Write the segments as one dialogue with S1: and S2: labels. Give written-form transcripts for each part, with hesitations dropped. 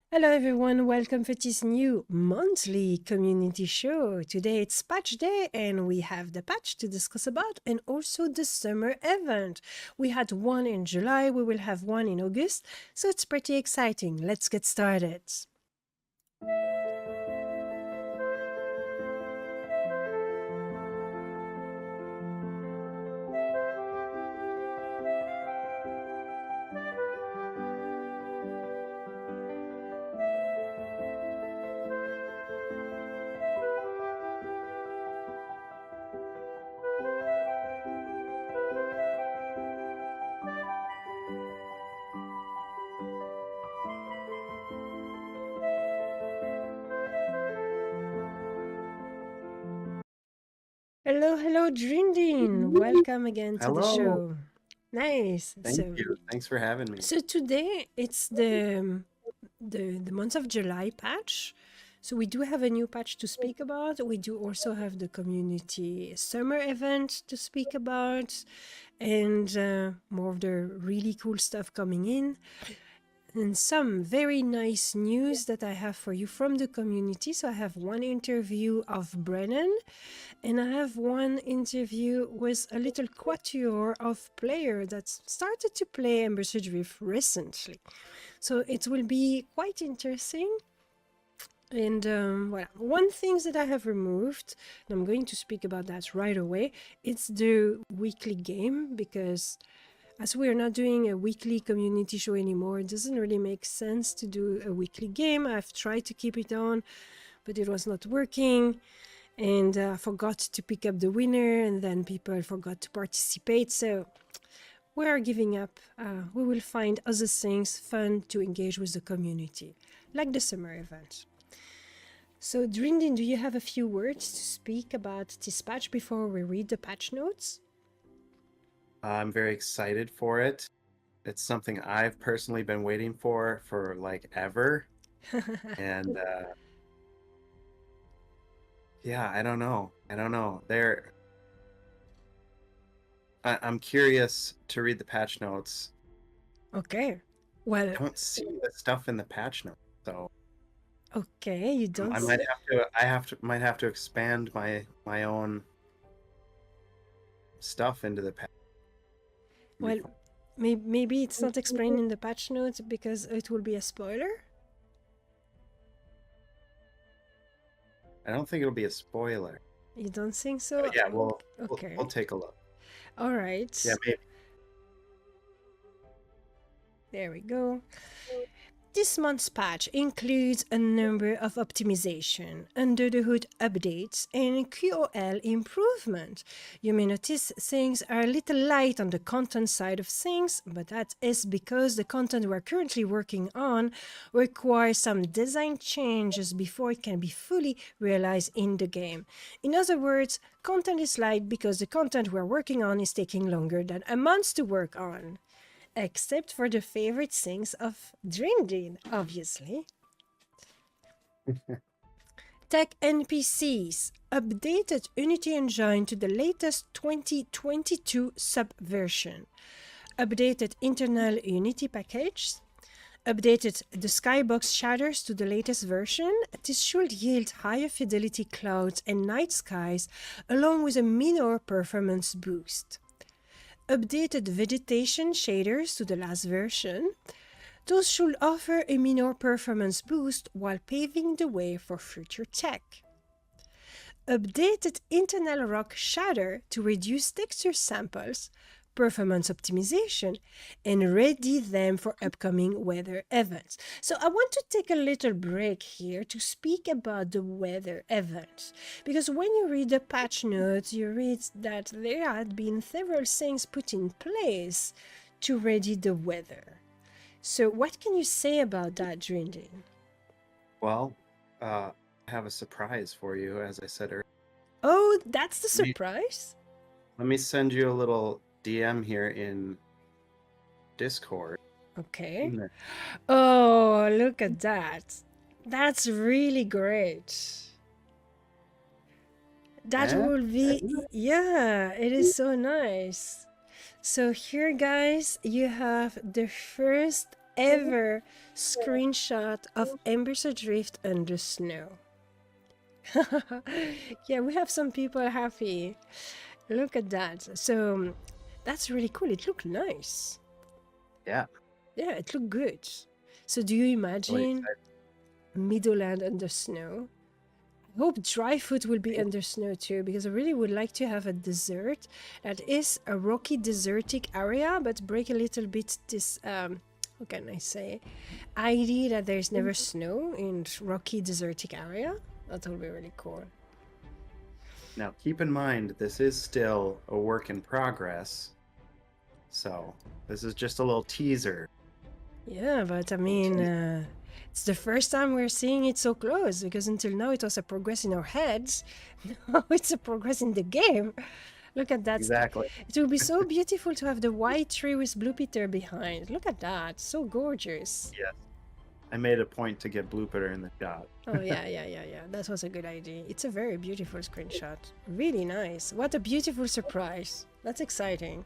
S1: Hello everyone, welcome for this new monthly community show. Today it's patch day and we have the patch to discuss about and also the summer event. We had one in July, we will have one in August, so it's pretty exciting. Let's get started. Hello, Drindin. Welcome again to the
S2: Hello.
S1: show. Nice.
S2: Thank you. Thanks for having me.
S1: So today it's the month of July patch. So we do have a new patch to speak about. We do also have the community summer event to speak about, and more of the really cool stuff coming in. And some very nice news that I have for you from the community. So I have one interview of Brennene, and I have one interview with a little quatuor of player that started to play Embers Adrift recently. So it will be quite interesting. And voilà. One thing that I have removed, and I'm going to speak about that right away, it's the weekly game, because as we are not doing a weekly community show anymore, it doesn't really make sense to do a weekly game. I've tried to keep it on, but it was not working. And I forgot to pick up the winner, and then people forgot to participate. So we are giving up. We will find other things fun to engage with the community, like the summer event. So, Drindin, do you have a few words to speak about this patch before we read the patch notes?
S2: I'm very excited for it. It's something I've personally been waiting for like ever. And yeah, I don't know. I'm curious to read the patch notes.
S1: Okay. Well,
S2: I don't see the stuff in the patch notes, so
S1: okay, you don't
S2: I
S1: see.
S2: might have to expand my own stuff into the patch.
S1: Well, maybe it's not explained in the patch notes because it will be a spoiler.
S2: I don't think it'll be a spoiler.
S1: You don't think so?
S2: But yeah,
S1: Okay.
S2: we'll take a look.
S1: All right.
S2: Yeah, maybe.
S1: There we go. This month's patch includes a number of optimization, under the hood updates, and QoL improvement. You may notice things are a little light on the content side of things, but that is because the content we're currently working on requires some design changes before it can be fully realized in the game. In other words, content is light because the content we're working on is taking longer than a month to work on. Except for the favorite things of Drindin, obviously. Tech NPCs updated Unity Engine to the latest 2022 subversion. Updated internal Unity package. Updated the skybox shaders to the latest version. This should yield higher fidelity clouds and night skies, along with a minor performance boost. Updated vegetation shaders to the last version. Those should offer a minor performance boost while paving the way for future tech. Updated internal rock shader to reduce texture samples, performance optimization, and ready them for upcoming weather events. So I want to take a little break here to speak about the weather events, because when you read the patch notes, you read that there had been several things put in place to ready the weather. So what can you say about that, Drindin?
S2: Well, I have a surprise for you, as I said earlier.
S1: Oh, that's the
S2: Let me,
S1: surprise?
S2: let me send you a little DM here in Discord.
S1: Okay. Oh, look at that. That's really great. That
S2: Eh?
S1: will be, yeah, it is so nice. So here, guys, you have the first ever screenshot of Embers Adrift under snow. Yeah, we have some people happy. Look at that. So that's really cool. It looked nice.
S2: Yeah.
S1: Yeah, it looked good. So do you imagine Middleland under snow? I hope Dryfoot will be under snow too, because I really would like to have a desert that is a rocky desertic area, but break a little bit this, how can I say, idea that there's never snow in rocky desertic area. That will be really cool.
S2: Now, keep in mind, this is still a work in progress. So, this is just a little teaser.
S1: Yeah, but I mean, it's the first time we're seeing it so close, because until now it was a progress in our heads. Now it's a progress in the game. Look at that.
S2: Exactly.
S1: It will be so beautiful to have the white tree with Blue Peter behind. Look at that. So gorgeous.
S2: Yes. I made a point to get Blue Peter in the shot.
S1: Oh, yeah. That was a good idea. It's a very beautiful screenshot. Really nice. What a beautiful surprise. That's exciting.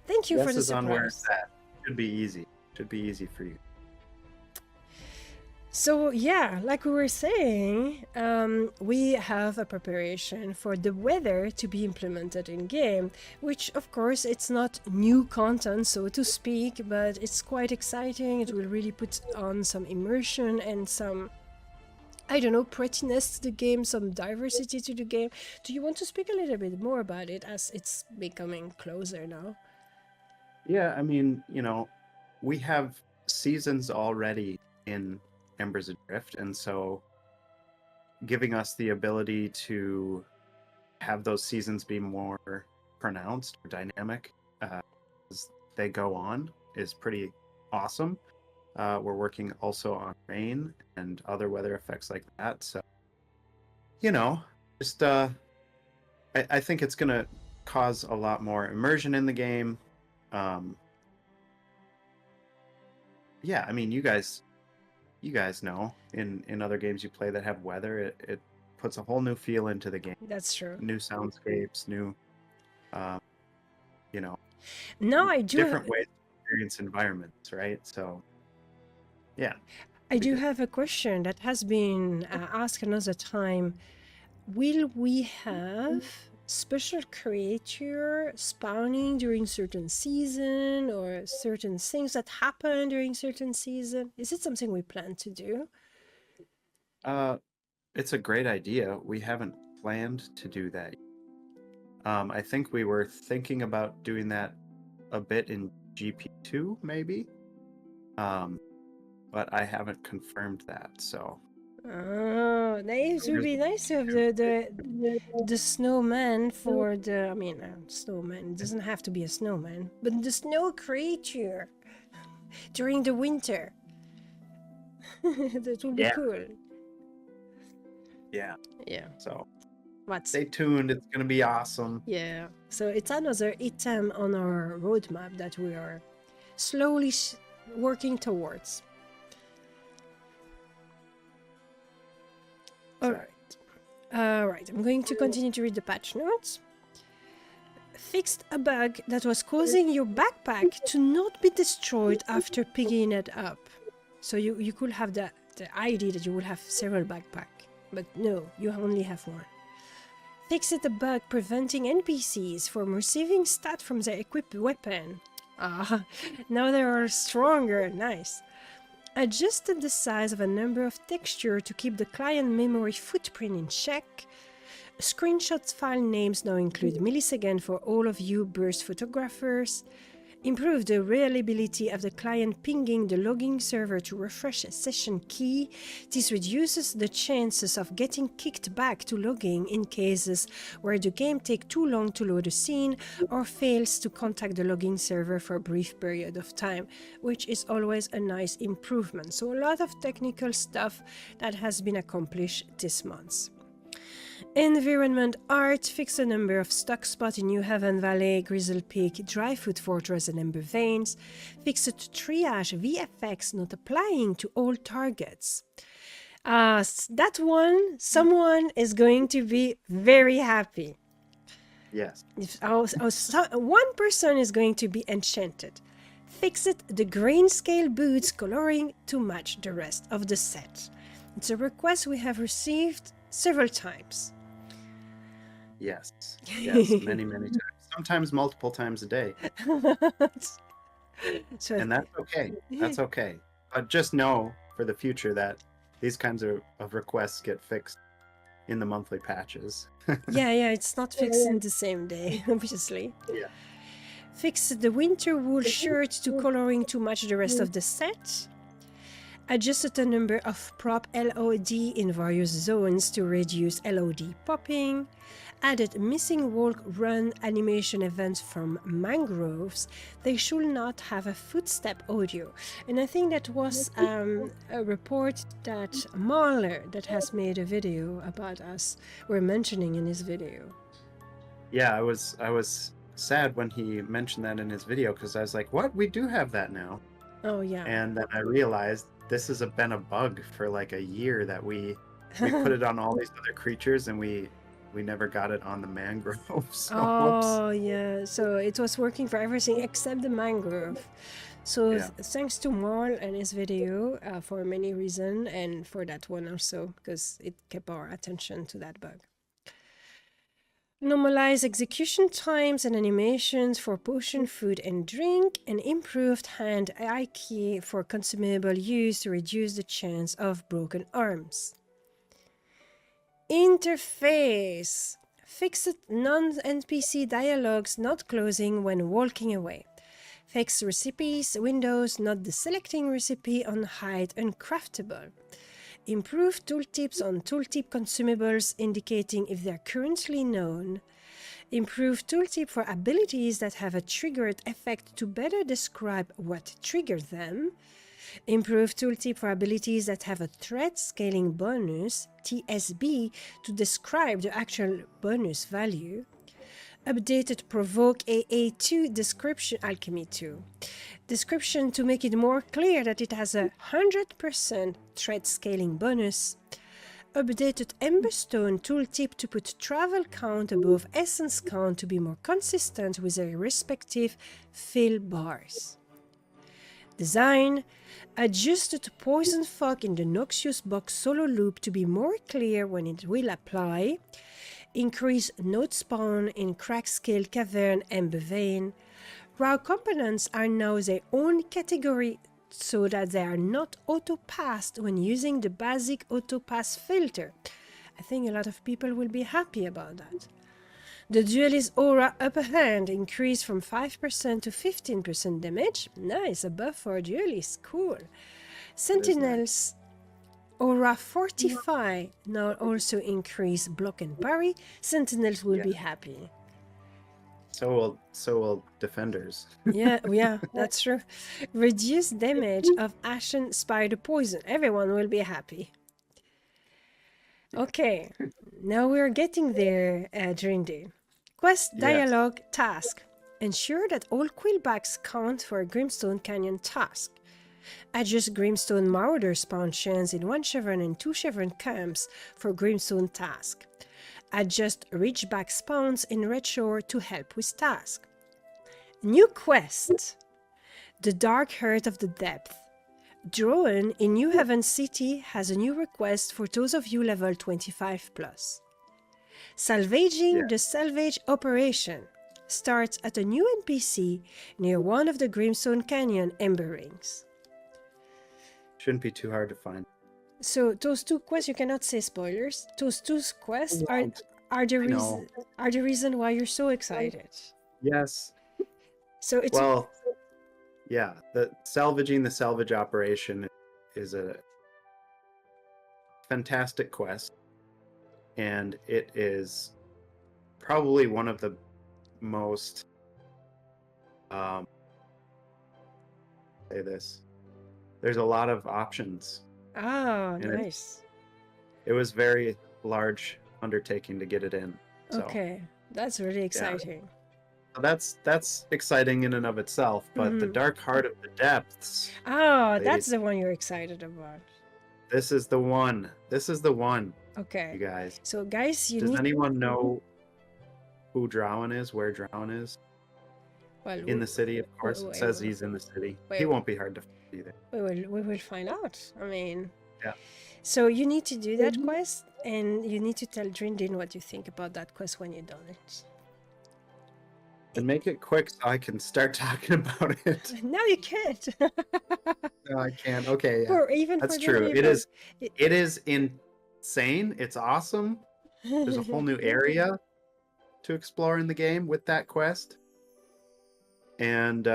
S1: Thank you for the
S2: Guess is on where
S1: surprise.
S2: it's at. Should be easy. Should be easy for you.
S1: So yeah, like we were saying, we have a preparation for the weather to be implemented in game, which of course it's not new content, so to speak, but it's quite exciting. It will really put on some immersion and some, I don't know, prettiness to the game, some diversity to the game. Do you want to speak a little bit more about it as it's becoming closer now?
S2: Yeah, I mean, we have seasons already in Embers Adrift, and so giving us the ability to have those seasons be more pronounced or dynamic as they go on is pretty awesome. We're working also on rain and other weather effects like that, so just I think it's gonna cause a lot more immersion in the game. Yeah, I mean, you guys know in other games you play that have weather, it puts a whole new feel into the game.
S1: That's true.
S2: New soundscapes, new
S1: Now I do
S2: different ways to experience environments, right? So yeah,
S1: I do have a question that has been asked another time. Will we have special creature spawning during certain season or certain things that happen during certain season? Is it something we plan to do?
S2: it's a great idea. We haven't planned to do that. I think we were thinking about doing that a bit in GP2 maybe, but I haven't confirmed that, so
S1: Oh, it would be nice to have the snowman for the, I mean, snowman, it doesn't have to be a snowman, but the snow creature during the winter. That would be cool.
S2: Yeah. So stay tuned, it's gonna be awesome.
S1: Yeah, so it's another item on our roadmap that we are slowly working towards. Alright, I'm going to continue to read the patch notes. Fixed a bug that was causing your backpack to not be destroyed after picking it up. So you could have the idea that you will have several backpacks, but no, you only have one. Fixed a bug preventing NPCs from receiving stat from their equipped weapon. Now they are stronger, nice. Adjusted the size of a number of textures to keep the client memory footprint in check. Screenshot file names now include millisecond for all of you burst photographers. Improve the reliability of the client pinging the logging server to refresh a session key. This reduces the chances of getting kicked back to logging in cases where the game takes too long to load a scene or fails to contact the logging server for a brief period of time, which is always a nice improvement. So a lot of technical stuff that has been accomplished this month. Environment art, fix a number of stuck spots in New Haven Valley, Grizzle Peak, Dryfoot Fortress and Ember Veins. Fix it to triage VFX not applying to all targets. That one, someone is going to be very happy.
S2: Yes.
S1: One person is going to be enchanted. Fixed the grayscale boots coloring to match the rest of the set. It's a request we have received several times.
S2: Yes. Yes. Many, many times. Sometimes multiple times a day.
S1: So
S2: And that's okay. That's okay. But just know for the future that these kinds of requests get fixed in the monthly patches.
S1: yeah, it's not fixed in the same day, obviously.
S2: Yeah.
S1: Fix the winter wool shirt to coloring to match the rest of the set. Adjusted the number of prop LOD in various zones to reduce LOD popping. Added missing walk run animation events from mangroves. They should not have a footstep audio. And I think that was a report that Mahler, that has made a video about us, were mentioning in his video.
S2: Yeah, I was sad when he mentioned that in his video because I was like, what? We do have that now.
S1: Oh, yeah.
S2: And then I realized this has been a bug for like a year that we put it on all these other creatures and we never got it on the mangroves. So,
S1: oh, yeah. So it was working for everything except the mangrove. So
S2: Yeah.
S1: thanks to Marl and his video for many reasons, and for that one also, because it kept our attention to that bug. Normalize execution times and animations for potion, food, and drink, and improved hand-eye key for consumable use to reduce the chance of broken arms. Interface. Fixed non-NPC dialogues not closing when walking away. Fix recipes windows not deselecting recipe on hide uncraftable. Improve tooltips on tooltip consumables indicating if they are currently known. Improve tooltip for abilities that have a triggered effect to better describe what triggered them. Improve tooltip for abilities that have a threat scaling bonus, TSB, to describe the actual bonus value. Updated Provoke AA2 description Alchemy 2. Description to make it more clear that it has a 100% threat scaling bonus. Updated Emberstone tooltip to put travel count above essence count to be more consistent with their respective fill bars. Design. Adjusted Poison Fog in the Noxious Box solo loop to be more clear when it will apply. Increase node spawn in Crackscale Cavern and Bevane. Raw components are now their own category so that they are not auto-passed when using the basic auto-pass filter. I think a lot of people will be happy about that. The Duelist Aura Upper Hand increased from 5% to 15% damage. Nice, a buff for Duelist, cool. Sentinels Aura Fortify now also increase block and parry. Sentinels will be happy.
S2: So will defenders.
S1: Yeah, that's true. Reduce damage of Ashen Spider Poison. Everyone will be happy. Okay, now we're getting there, Drindin. Quest dialogue task. Ensure that all quillbacks count for a Grimstone Canyon task. Adjust Grimstone Marauder spawn chance in 1 Chevron and 2 Chevron camps for Grimstone task. Adjust Ridgeback spawns in Red Shore to help with task. New quest. The Dark Heart of the Depth. Drowan in New Haven City has a new request for those of you level 25+. Salvaging the Salvage Operation starts at a new NPC near one of the Grimstone Canyon Ember Rings.
S2: Shouldn't be too hard to find.
S1: So those two quests, you cannot say spoilers. Those two quests are the reason why you're so excited.
S2: Yes.
S1: So it's
S2: the salvaging the salvage operation is a fantastic quest, and it is probably one of the most say this. There's a lot of options.
S1: Oh, nice.
S2: It was very large undertaking to get it in. So,
S1: okay, that's really exciting.
S2: That's exciting in and of itself, but the Dark Heart of the Depths.
S1: Oh, that's the one you're excited about.
S2: This is the one. This is the one.
S1: Okay.
S2: You guys.
S1: So guys,
S2: Does anyone know who Drowan is? Where Drowan is?
S1: Well,
S2: In the city, of course. It says he's in the city. He won't be hard to find either.
S1: we will find out. I mean,
S2: Yeah.
S1: so you need to do that quest, and you need to tell Drindin what you think about that quest when you've done it.
S2: And make it quick so I can start talking about it.
S1: No, you can't.
S2: No, I can't. Okay, yeah. That's true. It is insane. It's awesome. There's a whole new area to explore in the game with that quest. And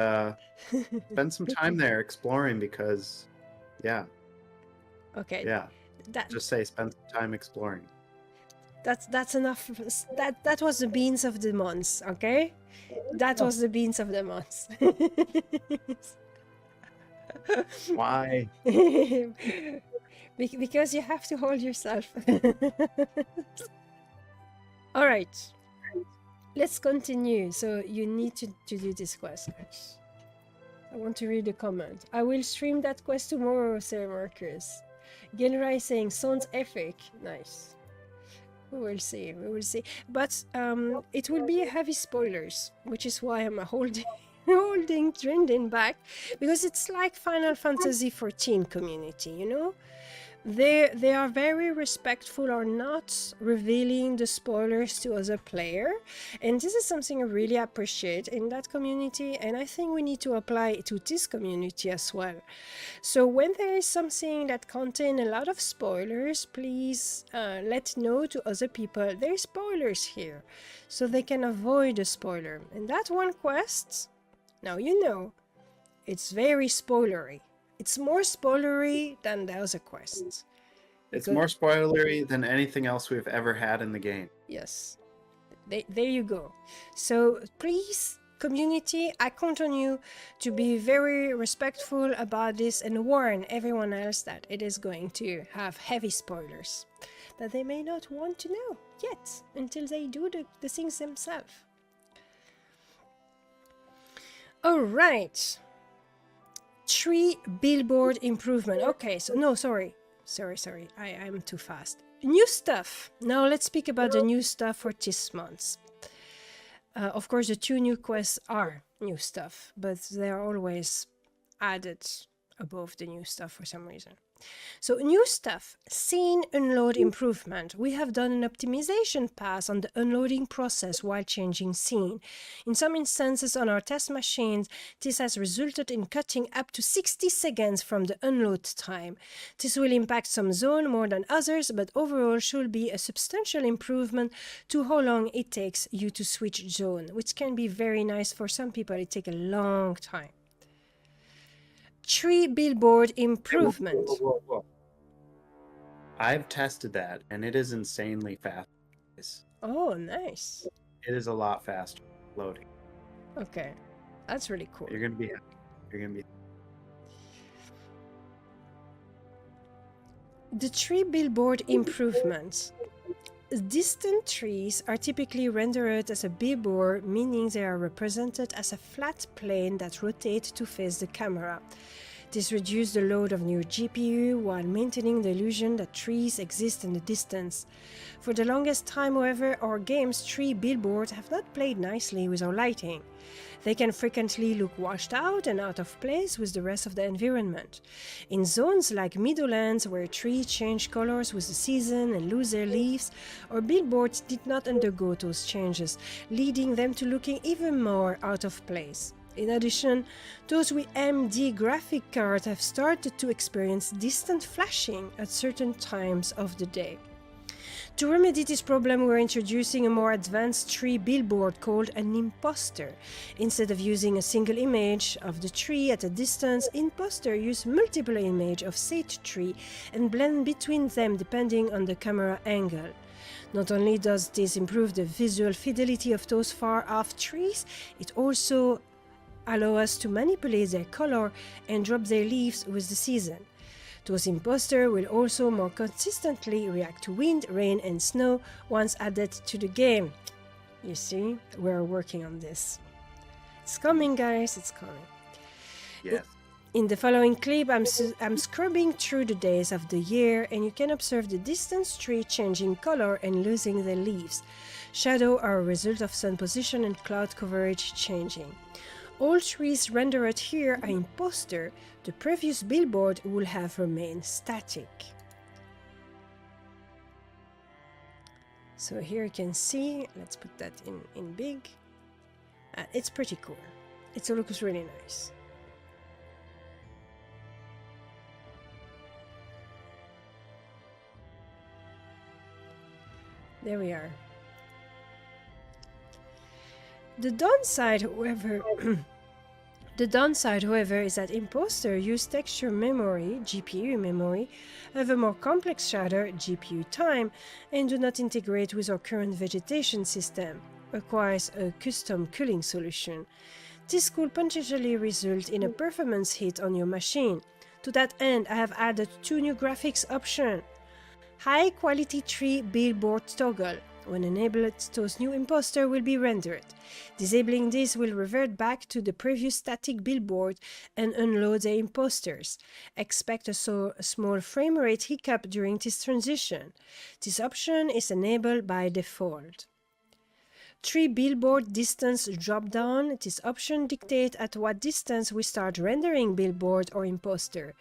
S2: spend some time there exploring because, yeah.
S1: Okay.
S2: Yeah. Just say spend some time exploring.
S1: That's enough. That was the beans of the months, okay? That was the beans of the months.
S2: Why?
S1: Because you have to hold yourself. All right. Let's continue. So you need to do this quest, guys. I want to read the comment. I will stream that quest tomorrow, Sir Marcus. Genrai saying, sounds epic. Nice. We will see. We will see. But it will be heavy spoilers, which is why I'm holding Drindin back, because it's like Final Fantasy XIV community, you know? They are very respectful or not revealing the spoilers to other player, and this is something I really appreciate in that community, and I think we need to apply it to this community as well. So when there is something that contains a lot of spoilers, please let know to other people there are spoilers here, so they can avoid the spoiler. And that one quest, now you know, it's very spoilery. It's more spoilery than the other quests.
S2: It's more spoilery than anything else we've ever had in the game.
S1: Yes. There you go. So please, community, I count on you to be very respectful about this and warn everyone else that it is going to have heavy spoilers that they may not want to know yet until they do the things themselves. All right. Tree billboard improvement. Okay, so no, sorry, I'm too fast. New stuff. Now let's speak about the new stuff for this month. Of course, the 2 new quests are new stuff, but they are always added above the new stuff for some reason. So new stuff, scene unload improvement. We have done an optimization pass on the unloading process while changing scene. In some instances on our test machines, this has resulted in cutting up to 60 seconds from the unload time. This will impact some zones more than others, but overall should be a substantial improvement to how long it takes you to switch zone, which can be very nice for some people. It takes a long time. Tree billboard improvement.
S2: Whoa. I've tested that, and it is insanely fast.
S1: Oh, nice.
S2: It is a lot faster loading.
S1: Okay, that's really cool.
S2: You're gonna be happy. You're gonna be.
S1: The tree billboard improvements. Distant trees are typically rendered as a billboard, meaning they are represented as a flat plane that rotates to face the camera. This reduces the load of your GPU while maintaining the illusion that trees exist in the distance. For the longest time, however, our game's tree billboards have not played nicely with our lighting. They can frequently look washed out and out of place with the rest of the environment. In zones like Meadowlands, where trees change colors with the season and lose their leaves, our billboards did not undergo those changes, leading them to looking even more out of place. In addition, those with AMD graphic cards have started to experience distant flashing at certain times of the day. To remedy this problem, we're introducing a more advanced tree billboard called an imposter. Instead of using a single image of the tree at a distance, imposter use multiple images of said tree and blend between them depending on the camera angle. Not only does this improve the visual fidelity of those far-off trees, it also allows us to manipulate their color and drop their leaves with the season. Those imposters will also more consistently react to wind, rain, and snow once added to the game. You see, we're working on this. It's coming, guys, it's coming.
S2: Yes.
S1: In the following clip, I'm scrubbing through the days of the year, and you can observe the distant tree changing color and losing their leaves. Shadows are a result of sun position and cloud coverage changing. all trees rendered here are imposter. The previous billboard will have remained static. So here you can see, let's put that in big. It's pretty cool. It looks really nice. There we are. The downside, however, is that imposter use texture memory, GPU memory, have a more complex shader, GPU time, and do not integrate with our current vegetation system. Requires a custom cooling solution. This could potentially result in a performance hit on your machine. To that end, I have added 2 new graphics options. High quality tree billboard toggle. When enabled, those new imposter will be rendered. Disabling this will revert back to the previous static billboard and unload the imposters. Expect a small frame rate hiccup during this transition. This option is enabled by default. Tree billboard distance drop-down. This option dictates at what distance we start rendering billboard or imposter.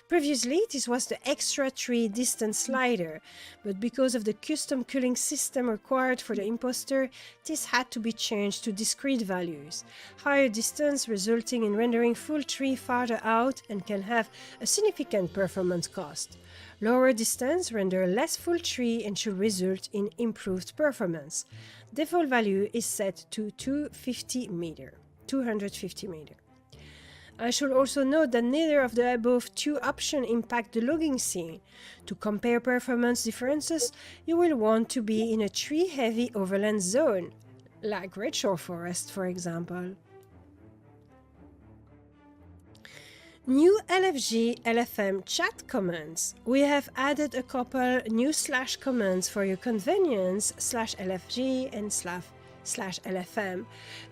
S1: Previously, this was the extra tree distance slider, but because of the custom cooling system required for the imposter, this had to be changed to discrete values. Higher distance resulting in rendering full tree farther out and can have a significant performance cost. Lower distance render less full tree and should result in improved performance. Default value is set to 250 meter. I should also note that neither of the above 2 options impact the logging scene. To compare performance differences, you will want to be in a tree-heavy overland zone, like Redshore Forest, for example. New LFG LFM chat commands. We have added a couple new / commands for your convenience /LFG and /LFM.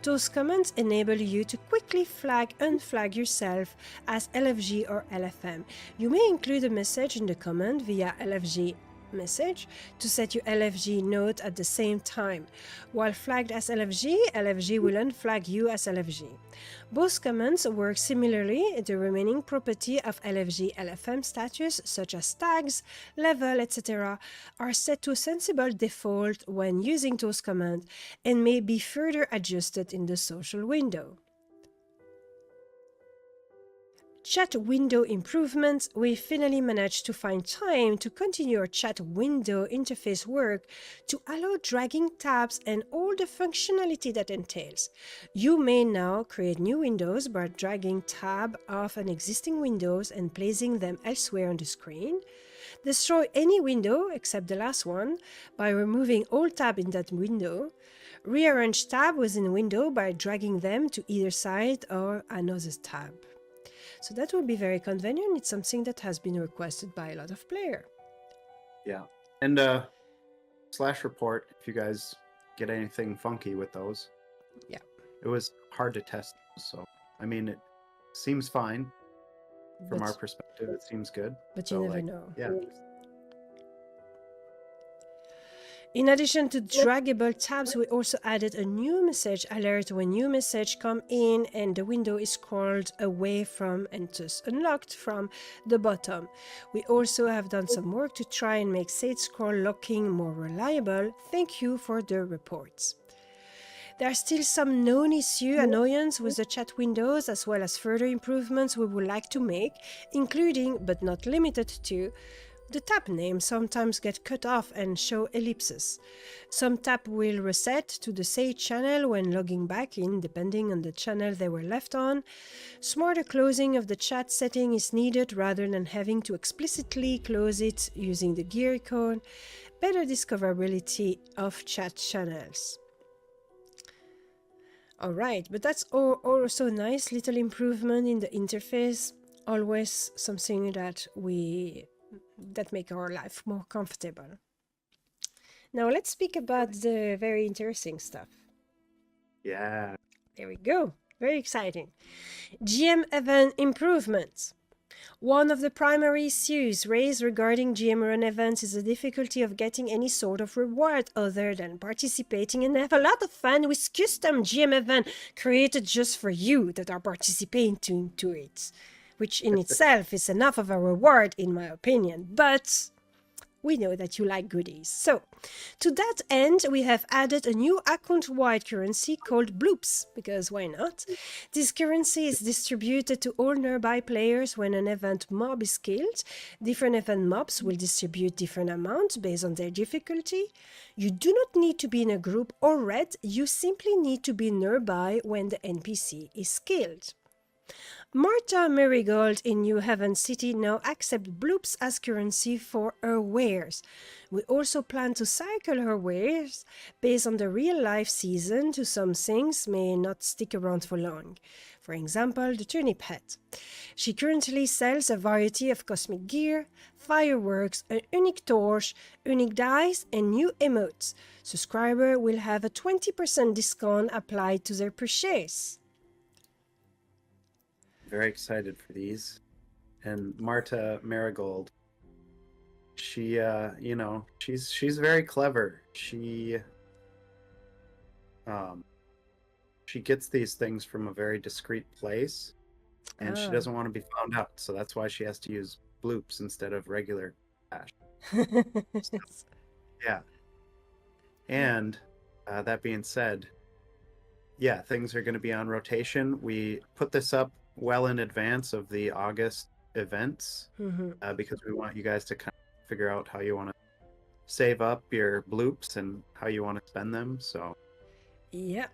S1: Those commands enable you to quickly unflag yourself as LFG or LFM. You may include a message in the command via LFG message to set your LFG node at the same time. While flagged as LFG, LFG will unflag you as LFG. Both commands work similarly. The remaining property of LFG LFM status, such as tags, level, etc., are set to a sensible default when using those commands and may be further adjusted in the social window. Chat window improvements. We finally managed to find time to continue our chat window interface work to allow dragging tabs and all the functionality that entails. You may now create new windows by dragging tab off an existing windows and placing them elsewhere on the screen. Destroy any window except the last one by removing all tabs in that window. Rearrange tabs within a window by dragging them to either side or another tab. So that will be very convenient. It's something that has been requested by a lot of players.
S2: Yeah. And /report if you guys get anything funky with those.
S1: Yeah.
S2: It was hard to test, so I mean it seems fine from our perspective. It seems good.
S1: But you never know.
S2: Yeah.
S1: In addition to draggable tabs, we also added a new message alert when new message come in and the window is scrolled away from and thus unlocked from the bottom. We also have done some work to try and make side scroll locking more reliable. Thank you for the reports. There are still some known issue annoyance with the chat windows, as well as further improvements we would like to make, including but not limited to the tab names sometimes get cut off and show ellipses. Some tab will reset to the same channel when logging back in, depending on the channel they were left on. Smarter closing of the chat setting is needed rather than having to explicitly close it using the gear icon. Better discoverability of chat channels. Alright, but that's also nice little improvement in the interface. Always something that make our life more comfortable. Now let's speak about the very interesting stuff.
S2: Yeah.
S1: There we go. Very exciting. GM event improvements. One of the primary issues raised regarding GM run events is the difficulty of getting any sort of reward other than participating and have a lot of fun with custom GM event created just for you that are participating to it, which in itself is enough of a reward in my opinion, but we know that you like goodies. So, to that end, we have added a new account-wide currency called Bloops, because why not? This currency is distributed to all nearby players when an event mob is killed. Different event mobs will distribute different amounts based on their difficulty. You do not need to be in a group or raid, you simply need to be nearby when the NPC is killed. Marta Marigold in New Haven City now accepts bloops as currency for her wares. We also plan to cycle her wares based on the real-life season to some things may not stick around for long. For example, the turnip hat. She currently sells a variety of cosmic gear, fireworks, an unique torch, unique dice, and new emotes. Subscriber will have a 20% discount applied to their purchase.
S2: Very excited for these. And Marta Marigold, she she's very clever. She gets these things from a very discreet place, and she doesn't want to be found out, so that's why she has to use bloops instead of regular cash. So, yeah. And that being said, yeah, things are going to be on rotation. We put this up well in advance of the August events because we want you guys to kind of figure out how you want to save up your bloops and how you want to spend them. So
S1: yeah,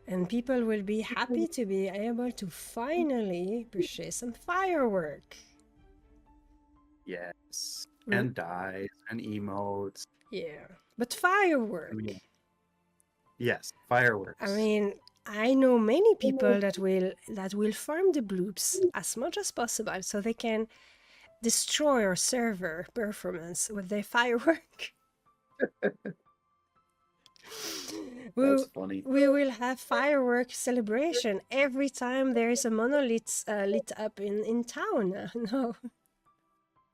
S1: and people will be happy to be able to finally purchase some firework.
S2: Yes, and dice and emotes.
S1: Yeah, but firework.
S2: Yes, fireworks.
S1: I mean, I know many people that will farm the bloops as much as possible so they can destroy our server performance with their firework.
S2: That's funny.
S1: We will have firework celebration every time there is a monolith lit up in town. No.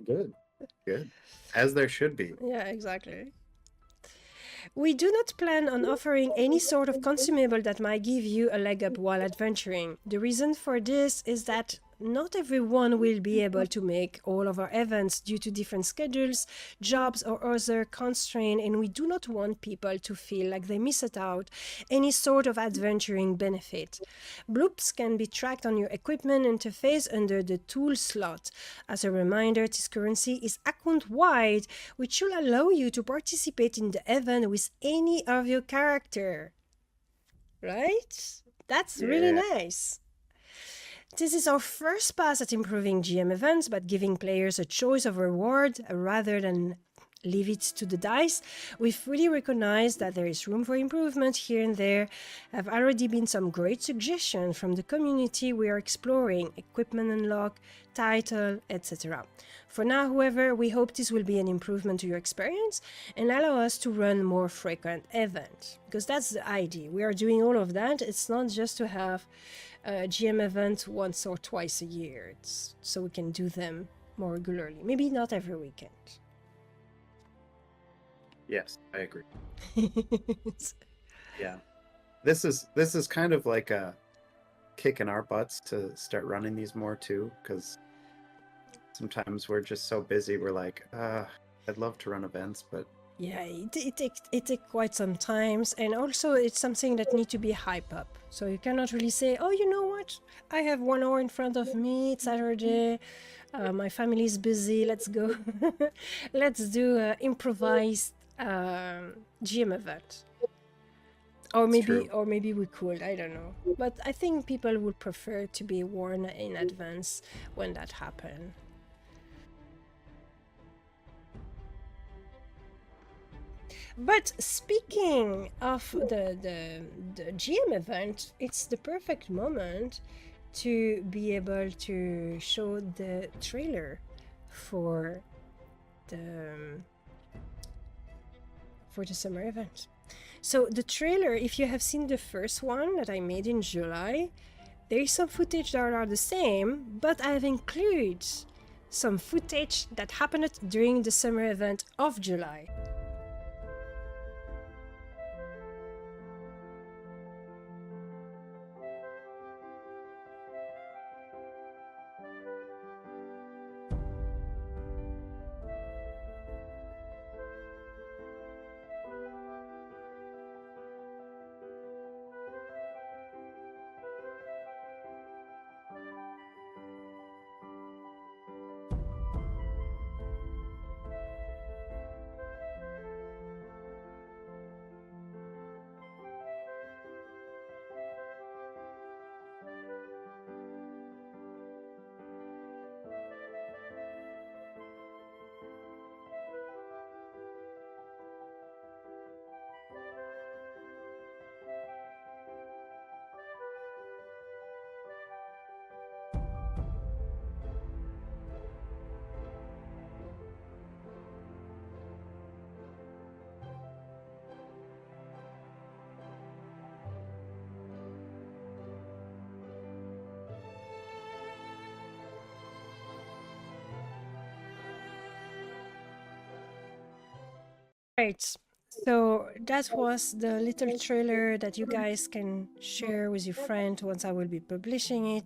S2: Good. As there should be.
S1: Yeah, exactly. We do not plan on offering any sort of consumable that might give you a leg up while adventuring. The reason for this is that not everyone will be able to make all of our events due to different schedules, jobs, or other constraints, and we do not want people to feel like they missed out any sort of adventuring benefit. Bloops can be tracked on your equipment interface under the tool slot. As a reminder, this currency is account-wide, which should allow you to participate in the event with any of your character. Right? That's really nice. This is our first pass at improving GM events, but giving players a choice of reward rather than leave it to the dice. We fully recognize that there is room for improvement here and there. Have already been some great suggestions from the community we are exploring, equipment unlock, title, etc. For now, however, we hope this will be an improvement to your experience and allow us to run more frequent events, because that's the idea. We are doing all of that. It's not just to have a GM event once or twice a year. It's so we can do them more regularly. Maybe not every weekend.
S2: Yes, I agree. Yeah. This is kind of like a kick in our butts to start running these more too, because sometimes we're just so busy. We're like, I'd love to run events, but
S1: yeah, it takes quite some time, and also it's something that needs to be hyped up. So you cannot really say, oh, you know what? I have 1 hour in front of me. It's Saturday. My family is busy. Let's go. Let's do an improvised GM event. Or maybe we could. I don't know. But I think people would prefer to be warned in advance when that happens. But speaking of the GM event, it's the perfect moment to be able to show the trailer for the summer event. So the trailer, if you have seen the first one that I made in July, There is some footage that are the same, but I've included some footage that happened during the summer event of July. Right. So that was the little trailer that you guys can share with your friend once I will be publishing it.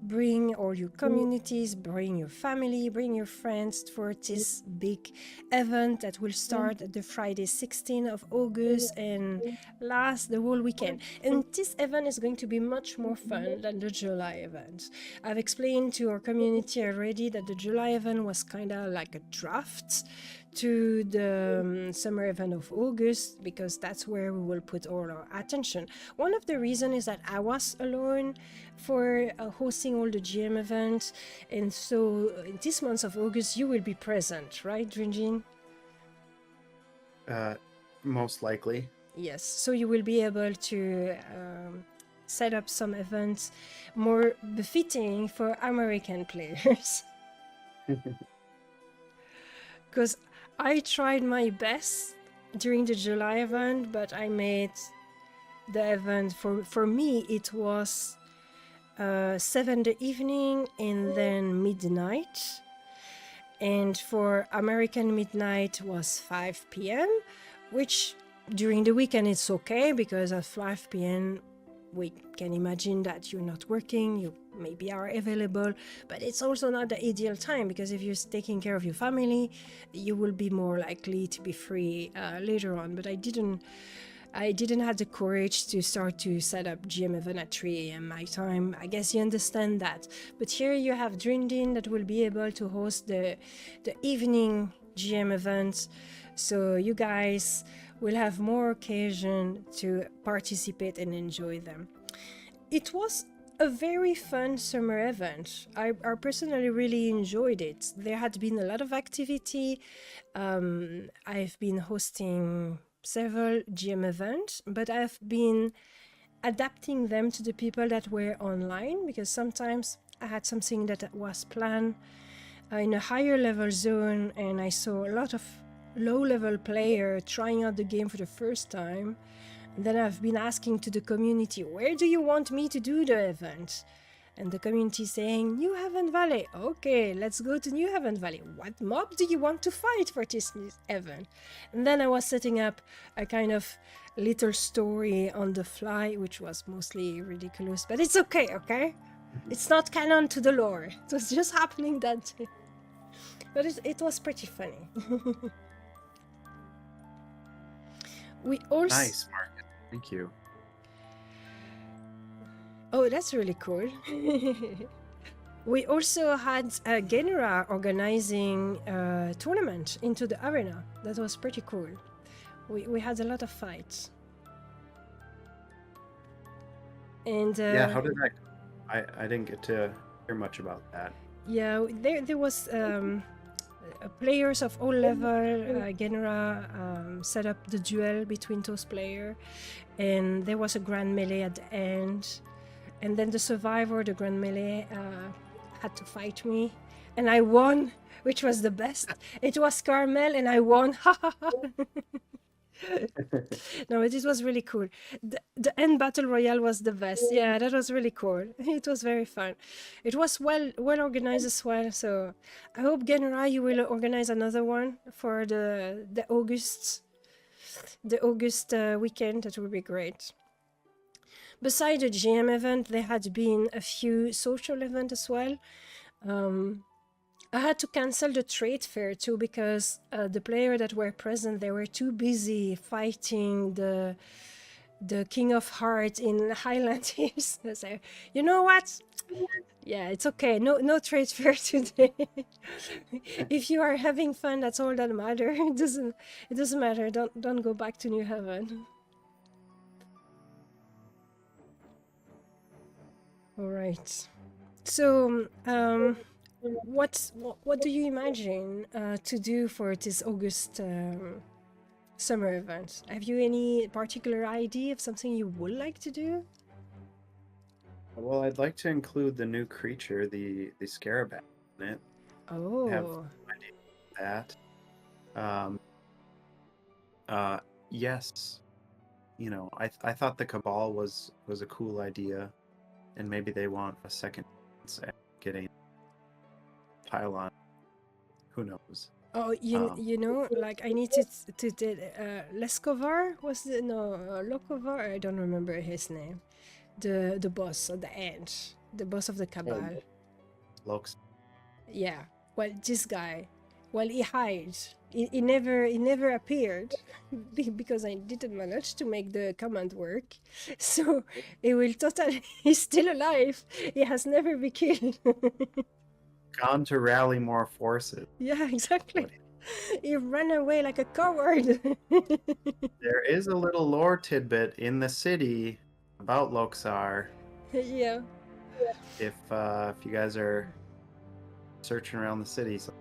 S1: Bring all your communities, bring your family, bring your friends for this big event that will start the Friday 16th of August and last the whole weekend. And this event is going to be much more fun than the July event. I've explained to our community already that the July event was kind of like a draft to the summer event of August, because that's where we will put all our attention. One of the reasons is that I was alone for hosting all the GM events, and so in this month of August you will be present, right, Drindin?
S2: Most likely.
S1: Yes, so you will be able to set up some events more befitting for American players. Because I tried my best during the July event, but I made the event, for me it was 7 the evening and then midnight, and for American midnight was 5 p.m, which during the weekend it's okay, because at 5 p.m we can imagine that you're not working, you maybe are available, but it's also not the ideal time, because if you're taking care of your family, you will be more likely to be free later on. But I didn't have the courage to start to set up GM event at 3 a.m. my time. I guess you understand that. But here you have Drindin that will be able to host the evening GM event, so you guys will have more occasion to participate and enjoy them. It was a very fun summer event. I personally really enjoyed it. There had been a lot of activity. I've been hosting several GM events, but I've been adapting them to the people that were online, because sometimes I had something that was planned in a higher level zone, and I saw a lot of low-level player trying out the game for the first time. And then I've been asking to the community, where do you want me to do the event? And the community saying, New Haven Valley. Okay, let's go to New Haven Valley. What mob do you want to fight for this event? And then I was setting up a kind of little story on the fly, which was mostly ridiculous, but it's okay, okay? It's not canon to the lore. It was just happening that day. But it was pretty funny. We also...
S2: Nice, Marcus. Thank you.
S1: Oh, that's really cool. We also had Genera organizing a tournament into the arena. That was pretty cool. We had a lot of fights. And
S2: yeah, how did that... I didn't get to hear much about that.
S1: Yeah, there was players of all level. Genera set up the duel between those players, and there was a grand melee at the end. And then the survivor, the grand melee, had to fight me, and I won, which was the best. It was Carmel, and I won. No, it was really cool. The end battle royale was the best. Yeah, that was really cool. It was very fun. It was well organized as well. So I hope Genra you will organize another one for the August weekend. That would be great. Besides the GM event, there had been a few social events as well. I had to cancel the trade fair too because the players that were present, they were too busy fighting the King of Hearts in Highland Hills. So, you know what? Yeah, it's okay. No trade fair today. If you are having fun, that's all that matters. It doesn't matter. Don't go back to New Haven. All right. So, what do you imagine to do for this August summer event? Have you any particular idea of something you would like to do?
S2: Well, I'd like to include the new creature, the scarab in it. Have
S1: Oh,
S2: that. Yes. You know, I thought the Cabal was a cool idea, and maybe they want a second chance at getting pylon. Who knows?
S1: oh, you know, like I need to Leskovar was the no Lokovar. I don't remember his name. The boss at the end, the boss of the Cabal.
S2: Looks.
S1: Yeah. Well, this guy, well, he hides. He never appeared because I didn't manage to make the command work. So he will totally. He's still alive. He has never been killed.
S2: Gone to rally more forces.
S1: Yeah, exactly. He ran away like a coward.
S2: There is a little lore tidbit in the city about Loxar.
S1: Yeah.
S2: If you guys are searching around the city, so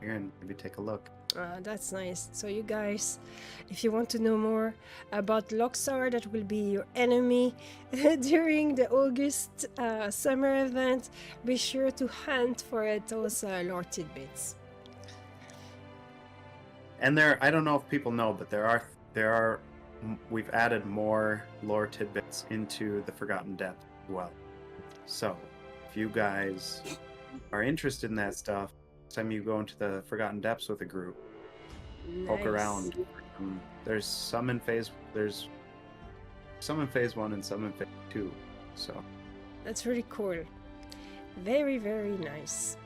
S2: here and maybe take a look.
S1: That's nice. So you guys, if you want to know more about Loxar, that will be your enemy during the August summer event, be sure to hunt for those lore tidbits.
S2: And I don't know if people know, but we've added more lore tidbits into the Forgotten Depths as well. So if you guys are interested in that stuff, next time you go into the Forgotten Depths with a group, poke around. There's some in phase 1 and some in phase 2. So
S1: that's really cool. Very, very nice.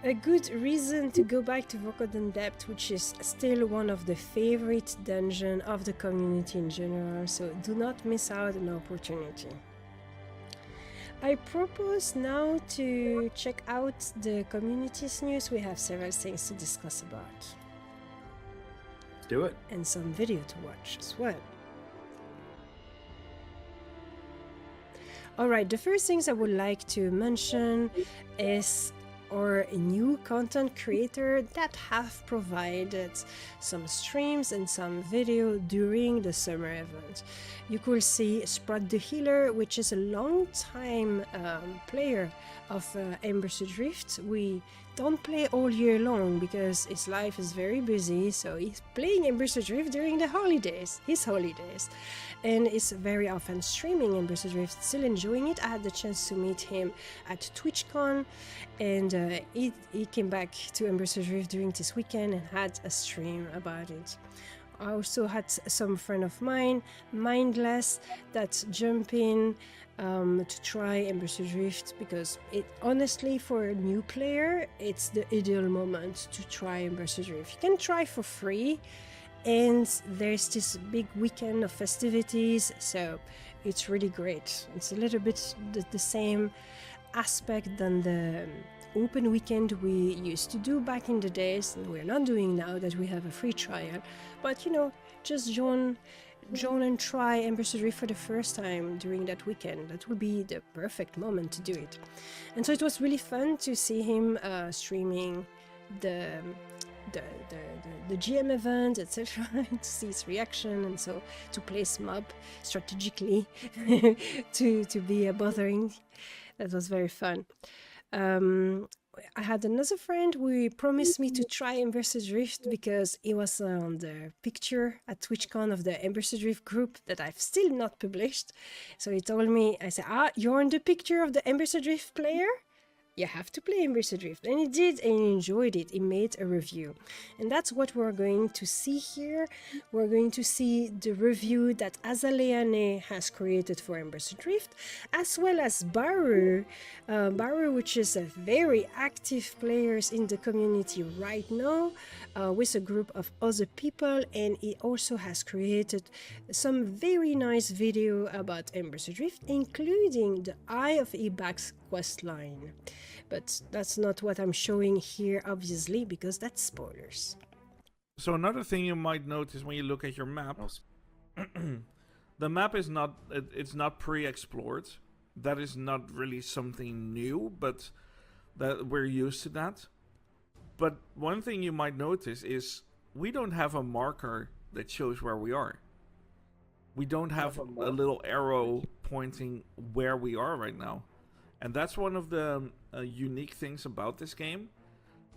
S1: A good reason to go back to Forgotten Depths, which is still one of the favorite dungeons of the community in general, so do not miss out on an opportunity. I propose now to check out the community's news. We have several things to discuss about.
S2: let's do it.
S1: And some video to watch as well. Alright, the first things I would like to mention is our new content creator that have provided some streams and some video during the summer event. You could see Sprott the Healer, which is a long time player of Embers Adrift. We don't play all year long because his life is very busy, so he's playing Embers Adrift during the holidays, his holidays, and is very often streaming Embers Adrift, still enjoying it. I had the chance to meet him at TwitchCon, and he came back to Embers Adrift during this weekend and had a stream about it. I also had some friend of mine, Mindless, that jump in to try Embers Adrift because it honestly for a new player it's the ideal moment to try Embers Adrift. You can try for free, and there's this big weekend of festivities, so it's really great. It's a little bit the same aspect than the open weekend we used to do back in the days, and we're not doing now that we have a free trial. But you know, just join and try Embers Adrift for the first time during that weekend. That would be the perfect moment to do it. And so it was really fun to see him streaming the GM event, etc. to see his reaction, and so to place mob strategically to be bothering. That was very fun. I had another friend who promised me to try Embers Adrift because he was on the picture at TwitchCon of the Embers Adrift group that I've still not published. So he told me, I said, you're on the picture of the Embers Adrift player? You have to play Embers Adrift. And he did, and he enjoyed it. He made a review. And that's what we're going to see here. We're going to see the review that Azaleane has created for Embers Adrift, as well as Baru. Baru, which is a very active players in the community right now, with a group of other people. And he also has created some very nice video about Embers Adrift, including the Eye of Ebak's questline. But that's not what I'm showing here, obviously, because that's spoilers.
S3: So another thing you might notice when you look at your map, the map is not, it's not pre-explored. That is not really something new, but that we're used to that. But one thing you might notice is we don't have a marker that shows where we are. We don't have a little arrow pointing where we are right now. And that's one of the unique things about this game.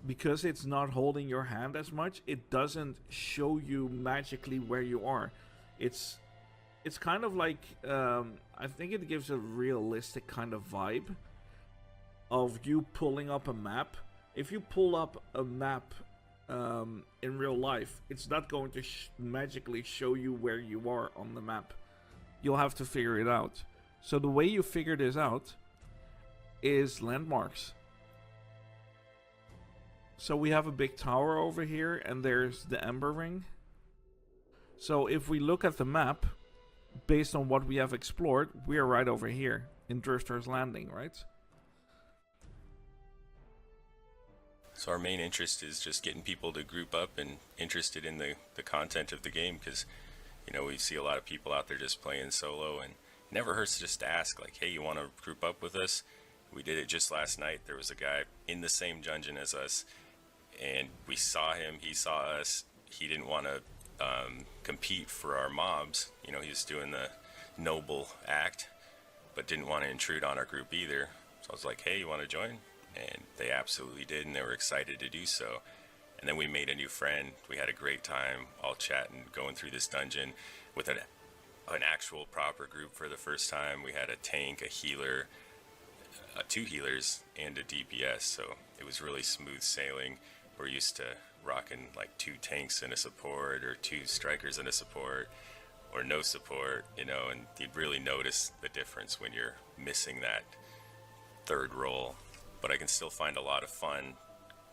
S3: Because it's not holding your hand as much, it doesn't show you magically where you are. It's kind of like, I think it gives a realistic kind of vibe of you pulling up a map. If you pull up a map in real life, it's not going to magically show you where you are on the map. You'll have to figure it out. So the way you figure this out is landmarks. So we have a big tower over here, and there's the Ember Ring. So if we look at the map, based on what we have explored, we are right over here in Drifter's Landing, right?
S4: So our main interest is just getting people to group up and interested in the content of the game, because, you know, we see a lot of people out there just playing solo, and it never hurts just to ask, like, hey, you want to group up with us? We did it just last night. There was a guy in the same dungeon as us, and we saw him, he saw us. He didn't want to compete for our mobs. You know, he was doing the noble act, but didn't want to intrude on our group either. So I was like, hey, you want to join? And they absolutely did, and they were excited to do so. And then we made a new friend. We had a great time all chatting, going through this dungeon with an actual proper group for the first time. We had a tank, a healer, 2 healers, and a DPS, so it was really smooth sailing. We're used to rocking like 2 tanks and a support, or 2 strikers and a support, or no support, you know, and you'd really notice the difference when you're missing that third role. But I can still find a lot of fun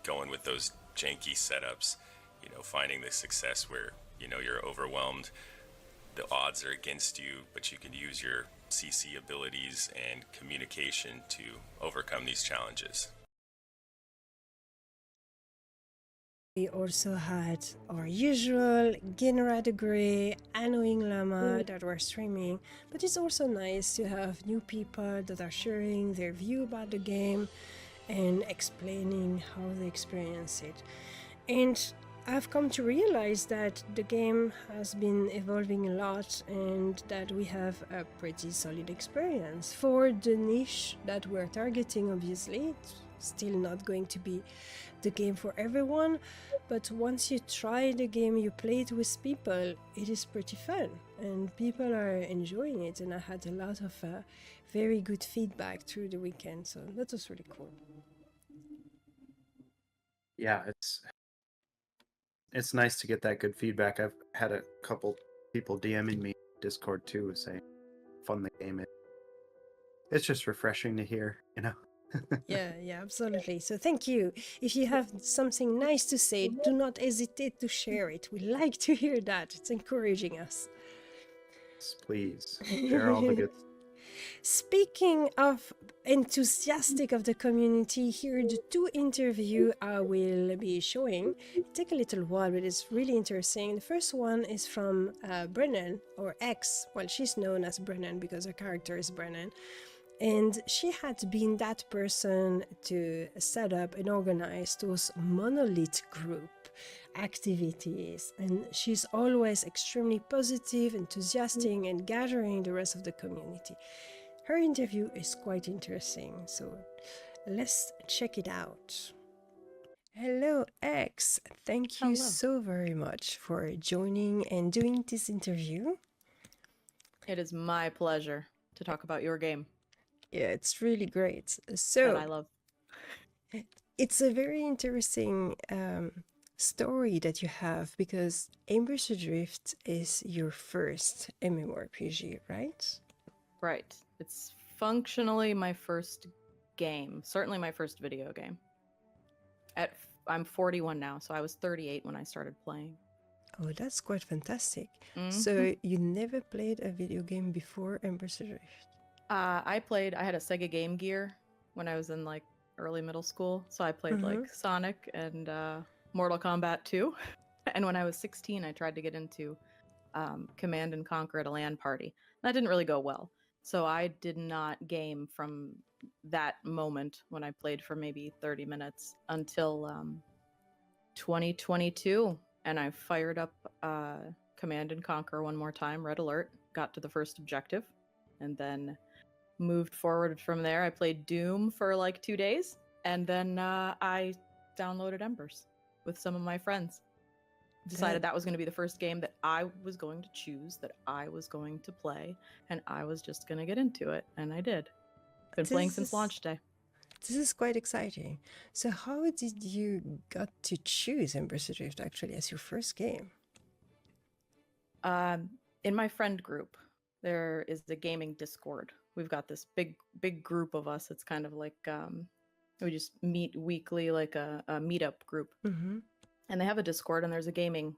S4: going with those janky setups, you know, finding the success where, you know, you're overwhelmed, the odds are against you, but you can use your CC abilities and communication to overcome these challenges.
S1: We also had our usual Genera the Grey, Annoying Llama that were streaming, but it's also nice to have new people that are sharing their view about the game and explaining how they experience it. And I've come to realize that the game has been evolving a lot, and that we have a pretty solid experience. For the niche that we're targeting, obviously, it's still not going to be the game for everyone, but once you try the game, you play it with people, it is pretty fun, and people are enjoying it, and I had a lot of very good feedback through the weekend, so that was really cool.
S2: Yeah, it's nice to get that good feedback. I've had a couple people DMing me Discord too, saying how fun the game is. It's just refreshing to hear, you know.
S1: Yeah, absolutely. So thank you. If you have something nice to say, do not hesitate to share it. We like to hear that. It's encouraging us.
S2: Yes, please share all the good.
S1: Speaking of enthusiastic of the community, here are the 2 interviews I will be showing. It takes a little while, but it's really interesting. The first one is from Brennene, or X. Well, she's known as Brennene because her character is Brennene. And she had been that person to set up and organize those monolith group activities. And she's always extremely positive, enthusiastic, and gathering the rest of the community. Her interview is quite interesting, so let's check it out. Hello, X. Thank you
S5: Hello.
S1: so very much for joining and doing this interview.
S5: It is my pleasure to talk about your game
S1: Yeah, it's really great.
S5: that
S1: So,
S5: I love.
S1: it's a very interesting story that you have because Embers Adrift is your first MMORPG, right?
S5: Right. It's functionally my first game. Certainly my first video game. I'm 41 now, so I was 38 when I started playing.
S1: Oh, that's quite fantastic.
S5: Mhm.
S1: So, you never played a video game before Embers Adrift?
S5: I had a Sega Game Gear when I was in like early middle school. So I played like Sonic and Mortal Kombat 2. And when I was 16, I tried to get into Command and Conquer at a LAN party. That didn't really go well. So I did not game from that moment when I played for maybe 30 minutes until 2022. And I fired up Command and Conquer one more time, Red Alert, got to the first objective, and then moved forward from there. I played Doom for like 2 days, and then I downloaded Embers with some of my friends. Decided that was going to be the first game that I was going to choose, that I was going to play, and I was just going to get into it, and I did. Been playing since launch day.
S1: This is quite exciting. So how did you got to choose Embers Adrift actually as your first game?
S5: In my friend group, there is the gaming Discord. We've got this big group of us. It's kind of like we just meet weekly, like a meetup group.
S1: Mm-hmm.
S5: And they have a Discord, and there's a gaming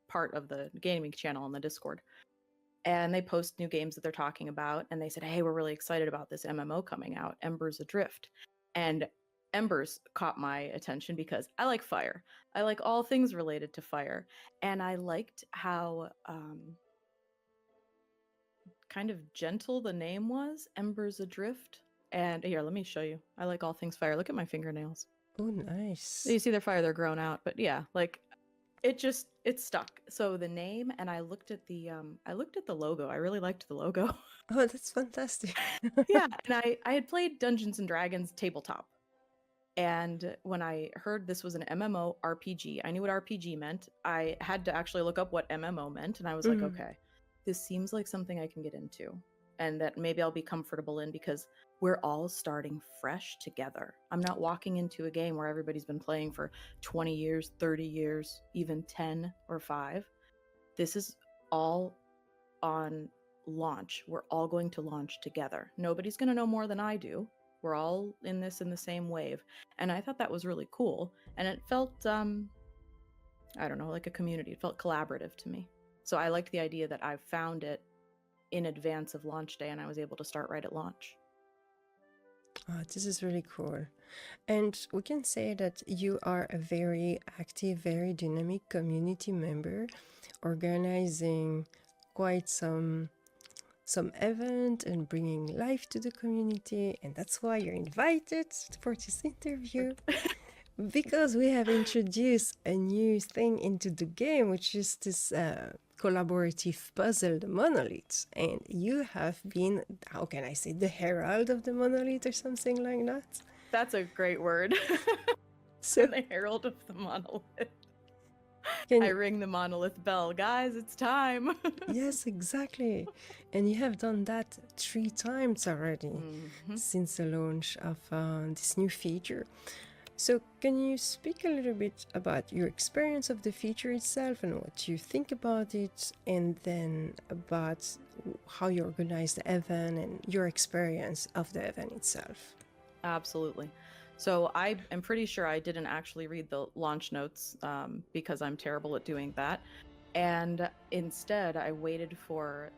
S5: part of the gaming channel on the Discord. And they post new games that they're talking about, and they said, hey, we're really excited about this MMO coming out, Embers Adrift. And Embers caught my attention because I like fire. I like all things related to fire. And I liked how kind of gentle the name was, Embers Adrift. And here, let me show you. I like all things fire. Look at my fingernails.
S1: Oh, nice.
S5: You see they're fire, they're grown out. But yeah, like it stuck. So the name, and I looked at the logo. I really liked the logo.
S1: Oh, that's fantastic.
S5: Yeah, and I had played Dungeons and Dragons tabletop. And when I heard this was an MMORPG, I knew what RPG meant. I had to actually look up what MMO meant, and I was like, okay, this seems like something I can get into and that maybe I'll be comfortable in because we're all starting fresh together. I'm not walking into a game where everybody's been playing for 20 years, 30 years, even 10 or 5. This is all on launch. We're all going to launch together. Nobody's going to know more than I do. We're all in this in the same wave. And I thought that was really cool. And it felt, I don't know, like a community. It felt collaborative to me. So I liked the idea that I found it in advance of launch day and I was able to start right at launch.
S1: Oh, this is really cool. And we can say that you are a very active, very dynamic community member, organizing quite some event and bringing life to the community. And that's why you're invited for this interview. Because we have introduced a new thing into the game, which is this collaborative puzzle, the monolith. And you have been, how can I say, the herald of the monolith or something like that?
S5: That's a great word.
S1: So
S5: the herald of the monolith.
S1: Can
S5: I ring the monolith bell. Guys, it's time.
S1: Yes, exactly. And you have done that 3 times already since the launch of this new feature. So can you speak a little bit about your experience of the feature itself and what you think about it, and then about how you organize the event and your experience of the event itself?
S5: Absolutely. So I am pretty sure I didn't actually read the launch notes because I'm terrible at doing that. And instead, I waited for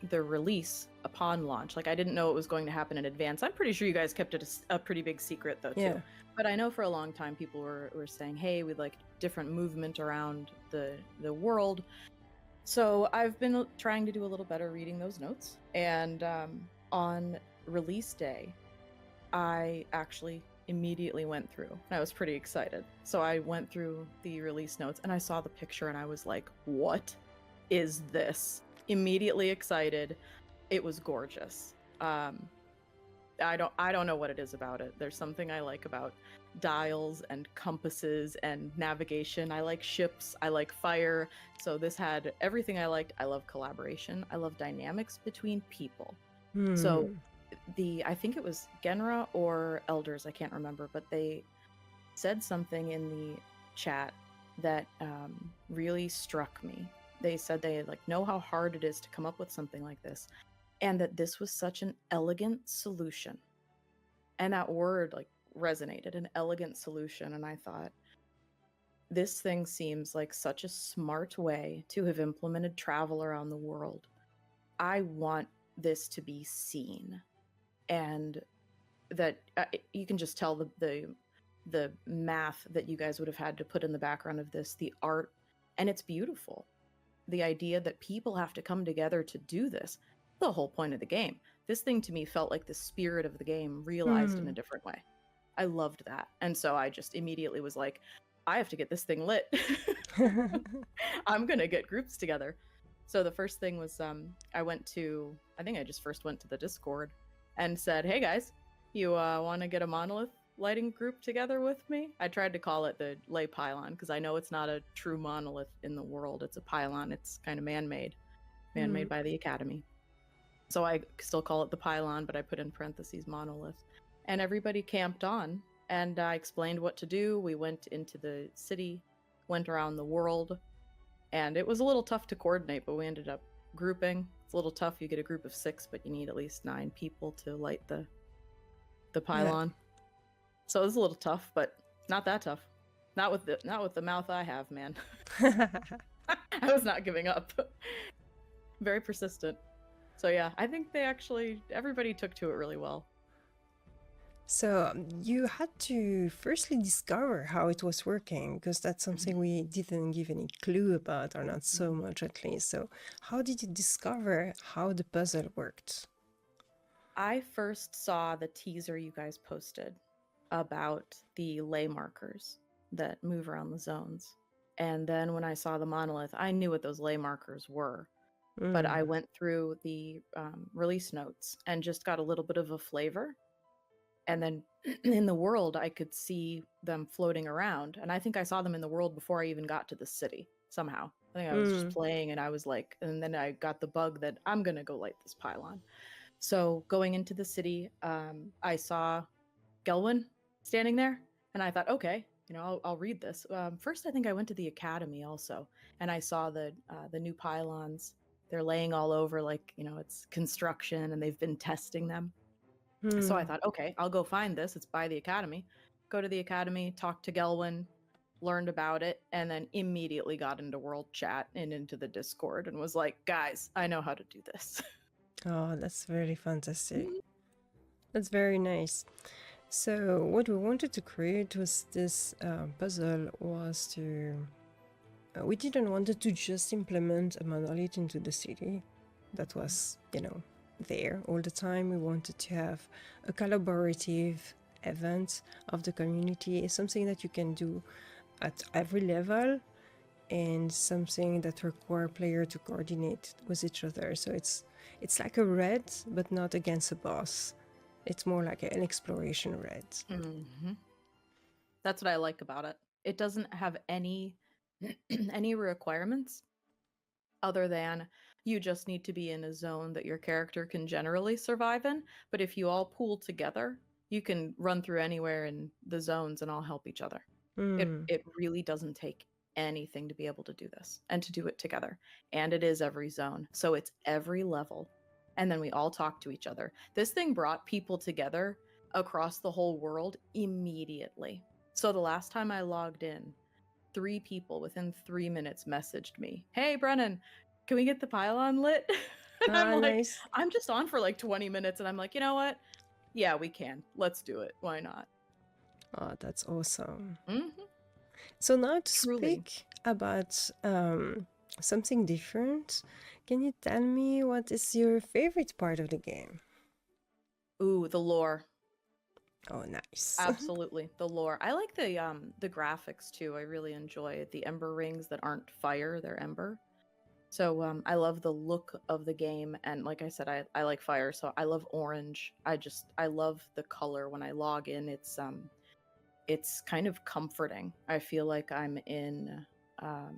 S5: the release upon launch. Like, I didn't know it was going to happen in advance. I'm pretty sure you guys kept it a pretty big secret, though, too. But I know for a long time people were saying, hey, we'd like different movement around the world. So I've been trying to do a little better reading those notes. And on release day, I actually immediately went through, and I was pretty excited. So I went through the release notes and I saw the picture and I was like, what is this? Immediately excited. It was gorgeous. I don't know what it is about it. There's something I like about dials and compasses and navigation. I like ships. I like fire. So this had everything I liked. I love collaboration. I love dynamics between people. So I think it was Genra or Elders, I can't remember, but they said something in the chat that really struck me. They said they like know how hard it is to come up with something like this, and that this was such an elegant solution. And that word like resonated, an elegant solution. And I thought, this thing seems like such a smart way to have implemented travel around the world. I want this to be seen, and that you can just tell the math that you guys would have had to put in the background of this, the art, and it's beautiful. The idea that people have to come together to do this, the whole point of the game. This thing to me felt like the spirit of the game realized in a different way. I loved that. And so I just immediately was like, I have to get this thing lit. I'm going to get groups together. So the first thing was I think I just first went to the Discord and said, hey guys, you want to get a monolith lighting group together with me? I tried to call it the lay pylon because I know it's not a true monolith in the world. It's a pylon. It's kind of man-made by the Academy. So I still call it the pylon, but I put in parentheses monolith. And everybody camped on, and I explained what to do. We went into the city, went around the world, and it was a little tough to coordinate, but we ended up grouping. It's a little tough. You get a group of 6, but you need at least 9 people to light the pylon. Yeah. So it was a little tough, but not that tough. Not with the mouth I have, man. I was not giving up. Very persistent. So yeah, I think everybody took to it really well.
S1: So you had to firstly discover how it was working, because that's something we didn't give any clue about, or not so much at least. So how did you discover how the puzzle worked?
S5: I first saw the teaser you guys posted about the lay markers that move around the zones. And then when I saw the monolith, I knew what those lay markers were. But I went through the release notes and just got a little bit of a flavor. And then in the world, I could see them floating around. And I think I saw them in the world before I even got to the city, somehow. I think I was just playing, and I was like, and then I got the bug that I'm going to go light this pylon. So going into the city, I saw Gelwin standing there, and I thought, okay, I'll read this. First, I think I went to the Academy also, and I saw the new pylons. They're laying all over, like, it's construction, and they've been testing them. So I thought, okay, I'll go find this. It's by the Academy. Go to the Academy, talk to Gelwin, learned about it, and then immediately got into world chat and into the Discord and was like, guys, I know how to do this.
S1: Oh, that's very fantastic. That's very nice. So what we wanted to create was this puzzle was to... we didn't want to just implement a monolith into the city that was, there all the time. We wanted to have a collaborative event of the community, something that you can do at every level, and something that require player to coordinate with each other. So it's like a raid, but not against a boss. It's more like an exploration raid.
S5: That's what I like about it. It doesn't have any requirements other than you just need to be in a zone that your character can generally survive in. But if you all pool together, you can run through anywhere in the zones and all help each other. It really doesn't take anything to be able to do this and to do it together. And it is every zone. So it's every level. And then we all talk to each other. This thing brought people together across the whole world immediately. So the last time I logged in, 3 people within 3 minutes messaged me, hey, Brennan, can we get the pylon lit? And I'm like, nice. I'm just on for like 20 minutes. And I'm like, you know what? Yeah, we can. Let's do it. Why not?
S1: Oh, that's awesome. So now to speak about something different, can you tell me what is your favorite part of the game?
S5: Ooh, the lore.
S1: Oh, nice.
S5: Absolutely, the lore. I like the graphics too. I really enjoy it. The ember rings that aren't fire, they're ember. So I love the look of the game, and like I said, I like fire, so I love orange. I love the color when I log in. It's kind of comforting. I feel like I'm in I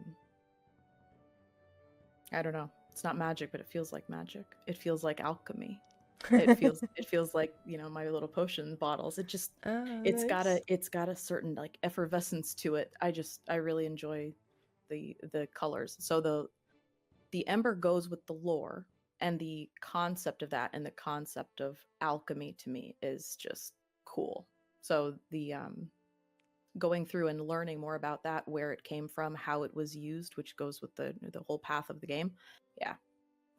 S5: don't know. It's not magic, but it feels like magic. It feels like alchemy. It feels like, you know, my little potion bottles. It just
S1: Nice.
S5: it's got a certain like effervescence to it. I really enjoy the colors. So the ember goes with the lore, and the concept of that and the concept of alchemy to me is just cool. So the going through and learning more about that, where it came from, how it was used, which goes with the whole path of the game. Yeah.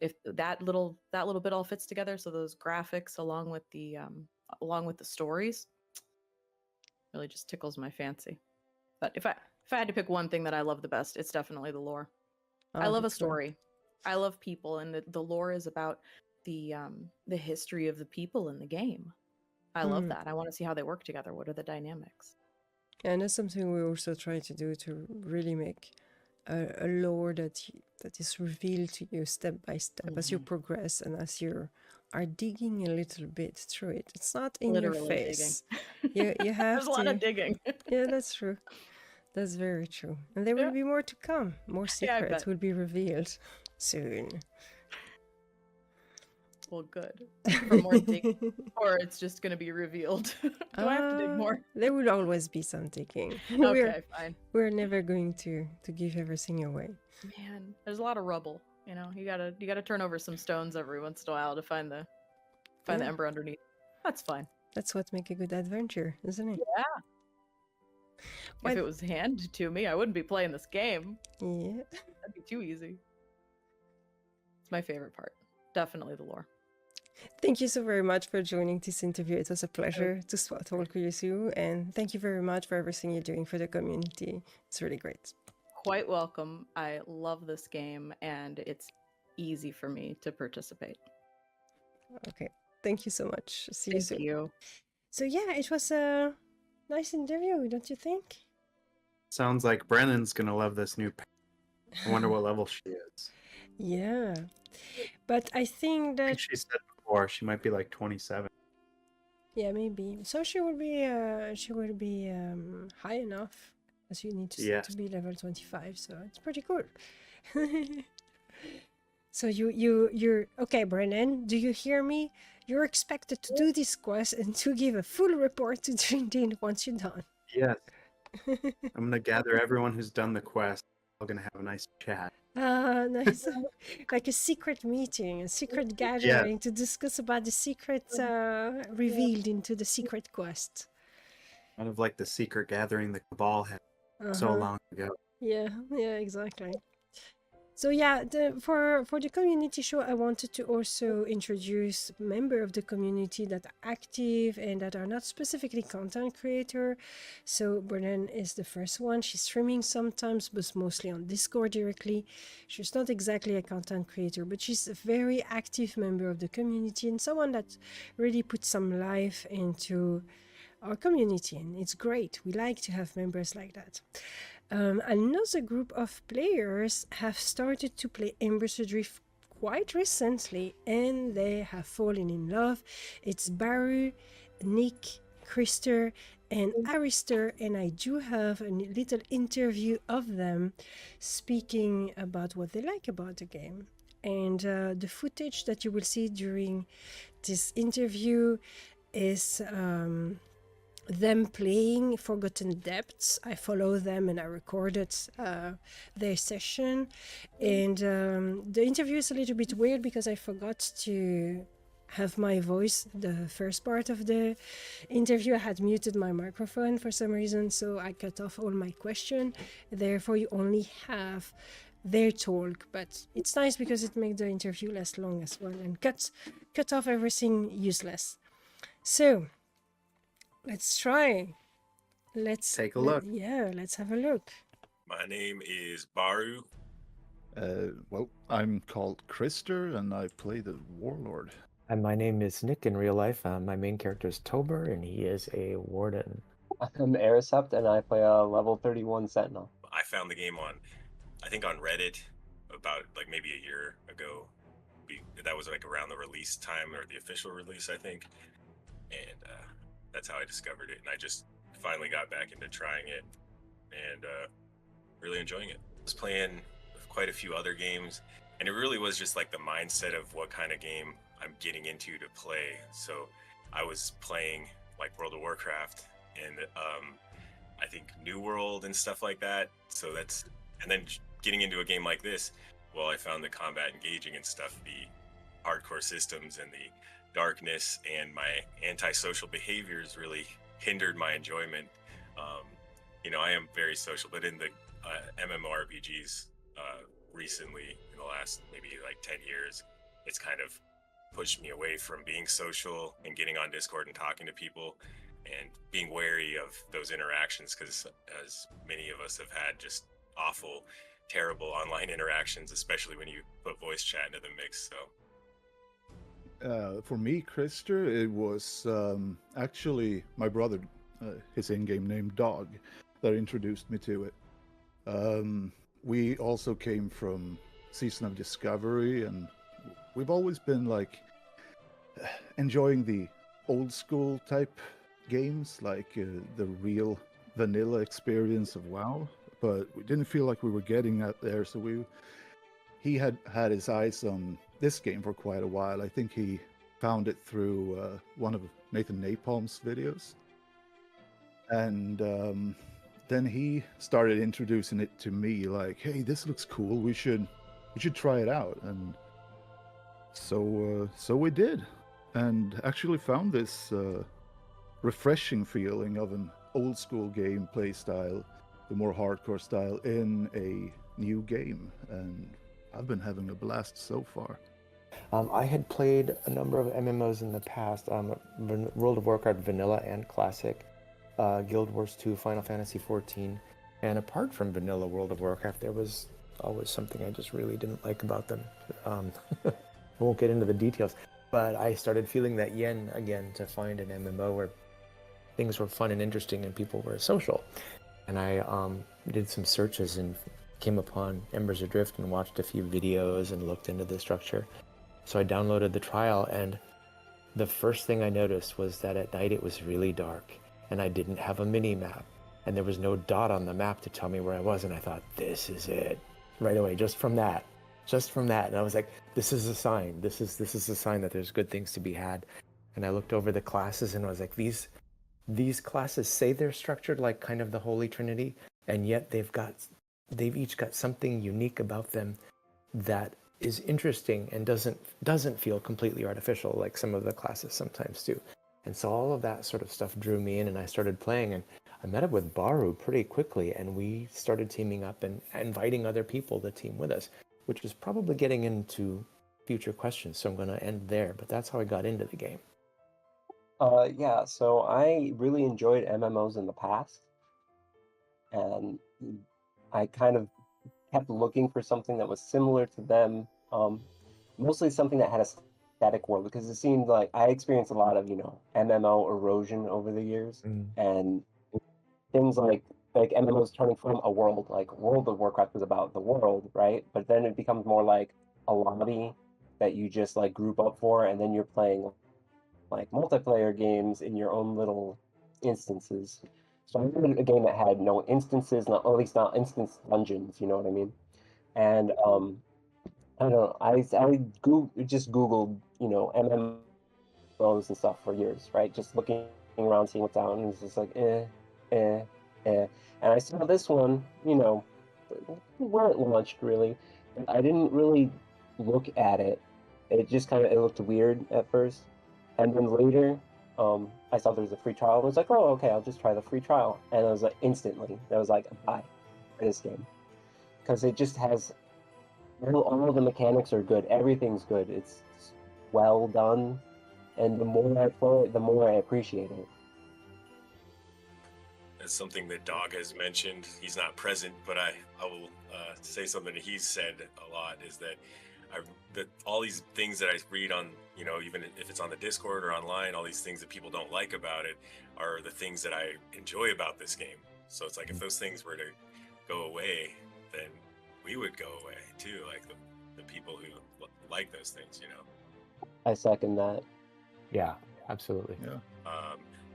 S5: If that little bit all fits together, so those graphics along with the stories really just tickles my fancy. But if I had to pick one thing that I love the best, it's definitely the lore. I love a
S1: That's great.
S5: story. I love people, and the lore is about the history of the people in the game. I love that. I want to see how they work together. What are the dynamics?
S1: And that's something we also try to do, to really make a lore that is revealed to you step by step as you progress and as you are digging a little bit through it. It's not in
S5: Literally
S1: your face. You have
S5: There's a lot of digging.
S1: Yeah, that's true. That's very true. And there will be more to come. More
S5: Yeah, I
S1: secrets
S5: bet.
S1: will be revealed soon.
S5: Well, good. For more digging, or it's just going to be revealed. Do I have to dig more?
S1: There will always be some digging.
S5: Okay, fine.
S1: We're never going to give everything away.
S5: Man, there's a lot of rubble. You know, you gotta turn over some stones every once in a while to find the ember underneath. That's fine.
S1: That's what makes a good adventure, isn't it?
S5: Yeah. If it was handed to me, I wouldn't be playing this game.
S1: Yeah.
S5: That'd be too easy. It's my favorite part. Definitely the lore.
S1: Thank you so very much for joining this interview. It was a pleasure to talk with you, and thank you very much for everything you're doing for the community. It's really great.
S5: Quite welcome. I love this game, and it's easy for me to participate.
S1: Okay. Thank you so much. See you soon.
S5: Thank you.
S1: So yeah, it was a nice interview, don't you think?
S2: Sounds like Brennen's gonna love this new pet. I wonder what level she is.
S1: Yeah. But I think
S2: I
S1: that
S2: think she said before she might be like 27.
S1: yeah, maybe. So she will be high enough, as you need to be level 25, so it's pretty cool. So you're okay, Brennene, do you hear me? You're expected to do this quest and to give a full report to Drindin once you're done.
S2: Yes. I'm gonna gather everyone who's done the quest. We're gonna have a nice chat.
S1: Nice. Like a secret meeting, a secret gathering to discuss about the secrets revealed into the secret quest.
S2: Kind of like the secret gathering the Cabal had so long ago.
S1: Yeah, exactly. So yeah, for the community show, I wanted to also introduce members of the community that are active and that are not specifically content creator. So Brennene is the first one. She's streaming sometimes, but mostly on Discord directly. She's not exactly a content creator, but she's a very active member of the community and someone that really puts some life into our community, and it's great. We like to have members like that. Another group of players have started to play Embers Adrift quite recently, and they have fallen in love. It's Baru, Nick, Krister, and Arister, and I do have a little interview of them speaking about what they like about the game. And the footage that you will see during this interview is them playing Forgotten Depths. I follow them and I recorded their session, and the interview is a little bit weird because I forgot to have my voice the first part of the interview. I had muted my microphone for some reason, so I cut off all my question. Therefore you only have their talk, but it's nice because it makes the interview less long as well and cut off everything useless. So let's try. Let's
S2: take a look.
S1: Yeah, let's have a look.
S4: My name is Baru.
S6: Well, I'm called Krister, and I play the Warlord.
S7: And my name is Nick in real life. My main character is Tober, and he is a Warden.
S8: I'm Arister, and I play a level 31 Sentinel.
S4: I found the game on Reddit, about like maybe a year ago. That was like around the release time or the official release, I think. And that's how I discovered it. And I just finally got back into trying it and really enjoying it. I was playing quite a few other games, and it really was just like the mindset of what kind of game I'm getting into to play. So I was playing like World of Warcraft and I think New World and stuff like that. So and then getting into a game like this, well, I found the combat engaging and stuff, the hardcore systems and the darkness and my antisocial behaviors really hindered my enjoyment. I am very social, but in the MMORPGs recently, in the last maybe like 10 years, it's kind of pushed me away from being social and getting on Discord and talking to people and being wary of those interactions, because as many of us have had just awful, terrible online interactions, especially when you put voice chat into the mix. So
S6: for me, Krister, it was actually my brother, his in-game name Dog, that introduced me to it. We also came from Season of Discovery, and we've always been like enjoying the old school type games, like the real vanilla experience of WoW, but we didn't feel like we were getting out there, so he had his eyes on this game for quite a while. I think he found it through one of Nathan Napalm's videos, and then he started introducing it to me, like, hey, this looks cool, we should try it out. And so we did, and actually found this refreshing feeling of an old school gameplay style, the more hardcore style, in a new game, and I've been having a blast so far.
S7: I had played a number of MMOs in the past, World of Warcraft Vanilla and Classic, Guild Wars 2, Final Fantasy 14, and apart from Vanilla World of Warcraft, there was always something I just really didn't like about them. I won't get into the details, but I started feeling that yen again to find an MMO where things were fun and interesting and people were social. And I did some searches and came upon Embers Adrift and watched a few videos and looked into the structure. So I downloaded the trial, and the first thing I noticed was that at night it was really dark and I didn't have a mini map and there was no dot on the map to tell me where I was, and I thought, this is it right away, just from that. And I was like, this is a sign. This is a sign that there's good things to be had. And I looked over the classes and I was like, these classes say they're structured like kind of the Holy Trinity, and yet they've each got something unique about them that is interesting and doesn't feel completely artificial like some of the classes sometimes do. And so all of that sort of stuff drew me in, and I started playing, and I met up with Baru pretty quickly, and we started teaming up and inviting other people to team with us, which is probably getting into future questions, so I'm going to end there, but that's how I got into the game.
S8: Yeah, so I really enjoyed MMOs in the past, and I kind of kept looking for something that was similar to them, mostly something that had a static world, because it seemed like I experienced a lot of, MMO erosion over the years, and things like MMOs turning from a world, like World of Warcraft was about the world, right? But then it becomes more like a lobby that you just like group up for, and then you're playing like multiplayer games in your own little instances. So I wanted a game that had no instances, at least not instance dungeons, you know what I mean? And I don't know, I just Googled, MMOs and stuff for years, right? Just looking around, seeing what's out, and it's just like, eh. And I saw this one, where it launched, really. I didn't really look at it. It just it looked weird at first. And then later, I saw there was a free trial, and I was like, oh, okay, I'll just try the free trial. And I was like, instantly, I was like, buy this game. Because it just has, all of the mechanics are good, everything's good, it's well done, and the more I play it, the more I appreciate it.
S4: That's something that Dog has mentioned. He's not present, but I will say something that he's said a lot, is that all these things that I read on, even if it's on the Discord or online, all these things that people don't like about it are the things that I enjoy about this game. So it's like, if those things were to go away, then we would go away too, like the people who like those things, you know.
S8: I second that.
S7: Yeah, absolutely.
S6: Yeah.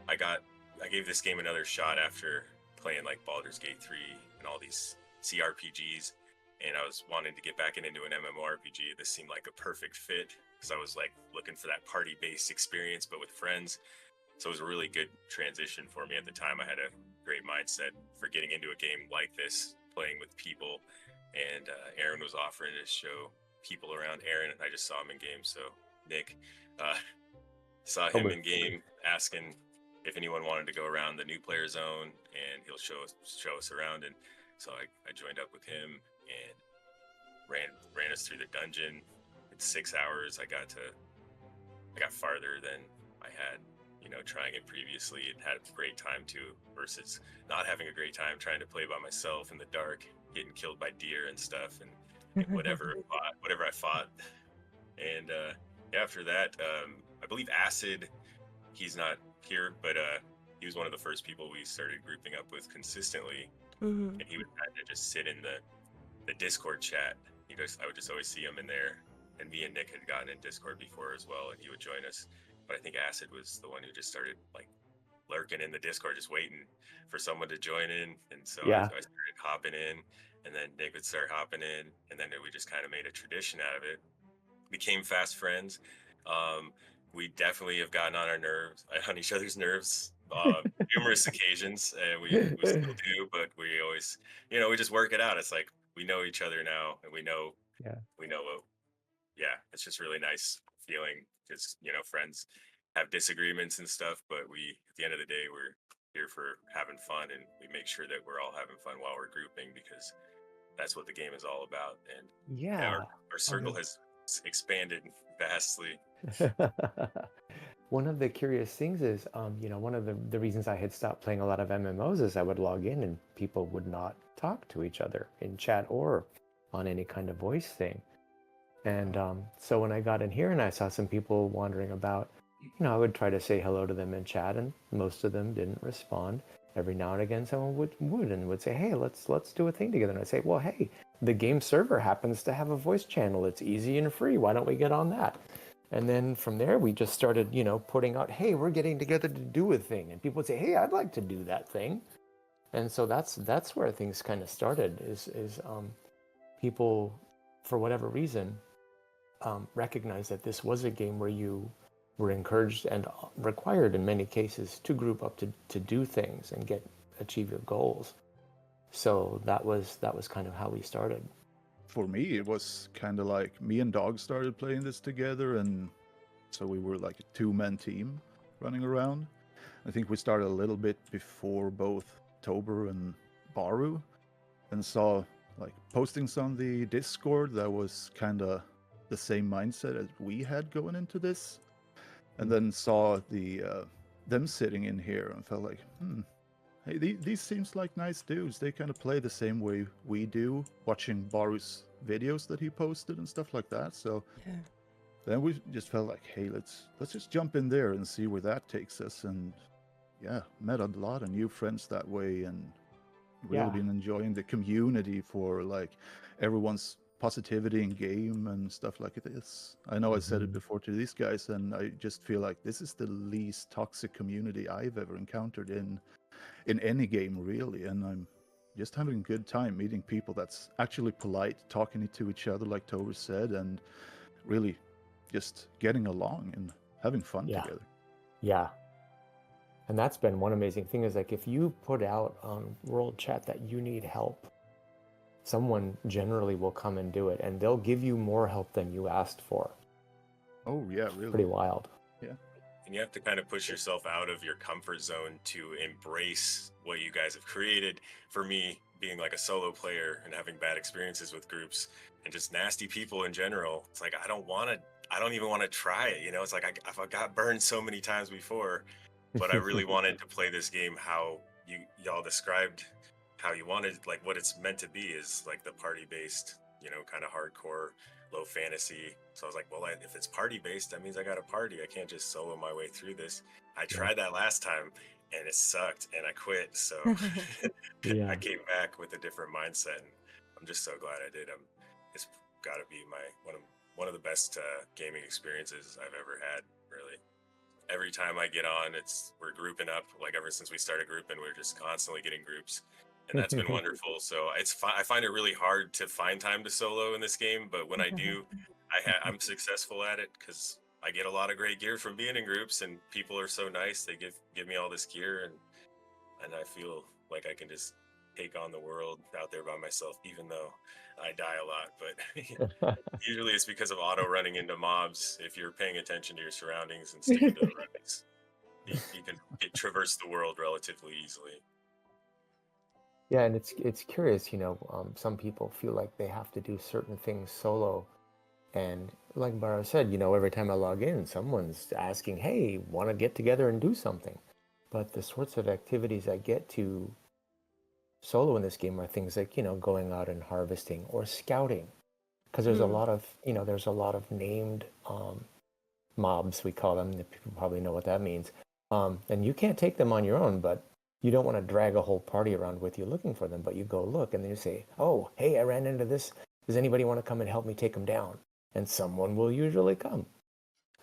S4: I gave this game another shot after playing like Baldur's Gate 3 and all these CRPGs, and I was wanting to get back into an MMORPG. This seemed like a perfect fit because I was like looking for that party-based experience, but with friends. So it was a really good transition for me at the time. I had a great mindset for getting into a game like this, playing with people, and Aaron was offering to show people around. Aaron, I just saw him in game, so Nick saw him in game, asking if anyone wanted to go around the new player zone, and he'll show us around. And so I joined up with him and ran us through the dungeon. In 6 hours, I got farther than I had, you know, trying it previously, and had a great time too, versus not having a great time trying to play by myself in the dark, getting killed by deer and stuff, and whatever I fought. And after that, I believe Acid, he's not here, but he was one of the first people we started grouping up with consistently. And he would kind of just sit in the Discord chat. I would just always see him in there. And me and Nick had gotten in Discord before as well, and he would join us. But I think Acid was the one who just started like lurking in the Discord, just waiting for someone to join in. And so I started hopping in, and then Nick would start hopping in, and then we just kind of made a tradition out of it. Became fast friends. We definitely have gotten on each other's nerves numerous occasions, and we still do, but we always, we just work it out. It's like we know each other now, and we know it's just really nice feeling because friends have disagreements and stuff, but at the end of the day, we're here for having fun, and we make sure that we're all having fun while we're grouping, because that's what the game is all about. And our circle has expanded vastly.
S7: One of the curious things is, one of the reasons I had stopped playing a lot of MMOs is I would log in and people would not talk to each other in chat or on any kind of voice thing. And so when I got in here and I saw some people wandering about, I would try to say hello to them in chat, and most of them didn't respond. Every now and again, someone would say, "Hey, let's do a thing together." And I'd say, "Well, hey, the game server happens to have a voice channel. It's easy and free. Why don't we get on that?" And then from there, we just started, putting out, "Hey, we're getting together to do a thing." And people would say, "Hey, I'd like to do that thing." And so that's where things kind of started. Is people, for whatever reason, recognize that this was a game where you were encouraged and required in many cases to group up to do things and achieve your goals. So that was kind of how we started.
S6: For me, it was kind of like me and Dog started playing this together, and so we were like a two-man team running around. I think we started a little bit before both Tober and Baru, and saw like postings on the Discord that was kind of the same mindset as we had going into this, and then saw them sitting in here and felt like, hey, these seems like nice dudes. They kind of play the same way we do, watching Baru's videos that he posted and stuff like that. So then we just felt like, hey, let's just jump in there and see where that takes us. And met a lot of new friends that way, and really been enjoying the community for like everyone's positivity in game and stuff like this. I know I said it before to these guys, and I just feel like this is the least toxic community I've ever encountered in any game, really. And I'm just having a good time meeting people that's actually polite, talking to each other like Tober said, and really just getting along and having fun together.
S7: Yeah. And that's been one amazing thing, is like if you put out on World Chat that you need help, someone generally will come and do it, and they'll give you more help than you asked for.
S6: Oh yeah, really.
S7: Pretty wild.
S6: Yeah.
S4: And you have to kind of push yourself out of your comfort zone to embrace what you guys have created. For me, being like a solo player and having bad experiences with groups and just nasty people in general, it's like I don't even want to try it. It's like I got burned so many times before, but I really wanted to play this game how y'all described how you wanted, like what it's meant to be is like the party-based, kind of hardcore, low fantasy. So I was like, well, if it's party-based, that means I got a party. I can't just solo my way through this. I tried that last time, and it sucked, and I quit. So I came back with a different mindset. And I'm just so glad I did. It's got to be one of the best gaming experiences I've ever had. Really, every time I get on, we're grouping up. Like ever since we started grouping, we're just constantly getting groups, and that's been wonderful. So I find it really hard to find time to solo in this game, but when I do, I'm successful at it because I get a lot of great gear from being in groups, and people are so nice. They give me all this gear, and I feel like I can just take on the world out there by myself, even though I die a lot. But usually it's because of auto running into mobs. If you're paying attention to your surroundings and sticking to the routes, you can traverse the world relatively easily.
S7: Yeah, and it's curious, some people feel like they have to do certain things solo. And like Barrow said, every time I log in, someone's asking, hey, want to get together and do something? But the sorts of activities I get to solo in this game are things like, going out and harvesting or scouting. Because there's a lot of named mobs, we call them. People probably know what that means. And you can't take them on your own, but you don't want to drag a whole party around with you looking for them. But you go look and then you say, oh, hey, I ran into this. Does anybody want to come and help me take them down? And someone will usually come.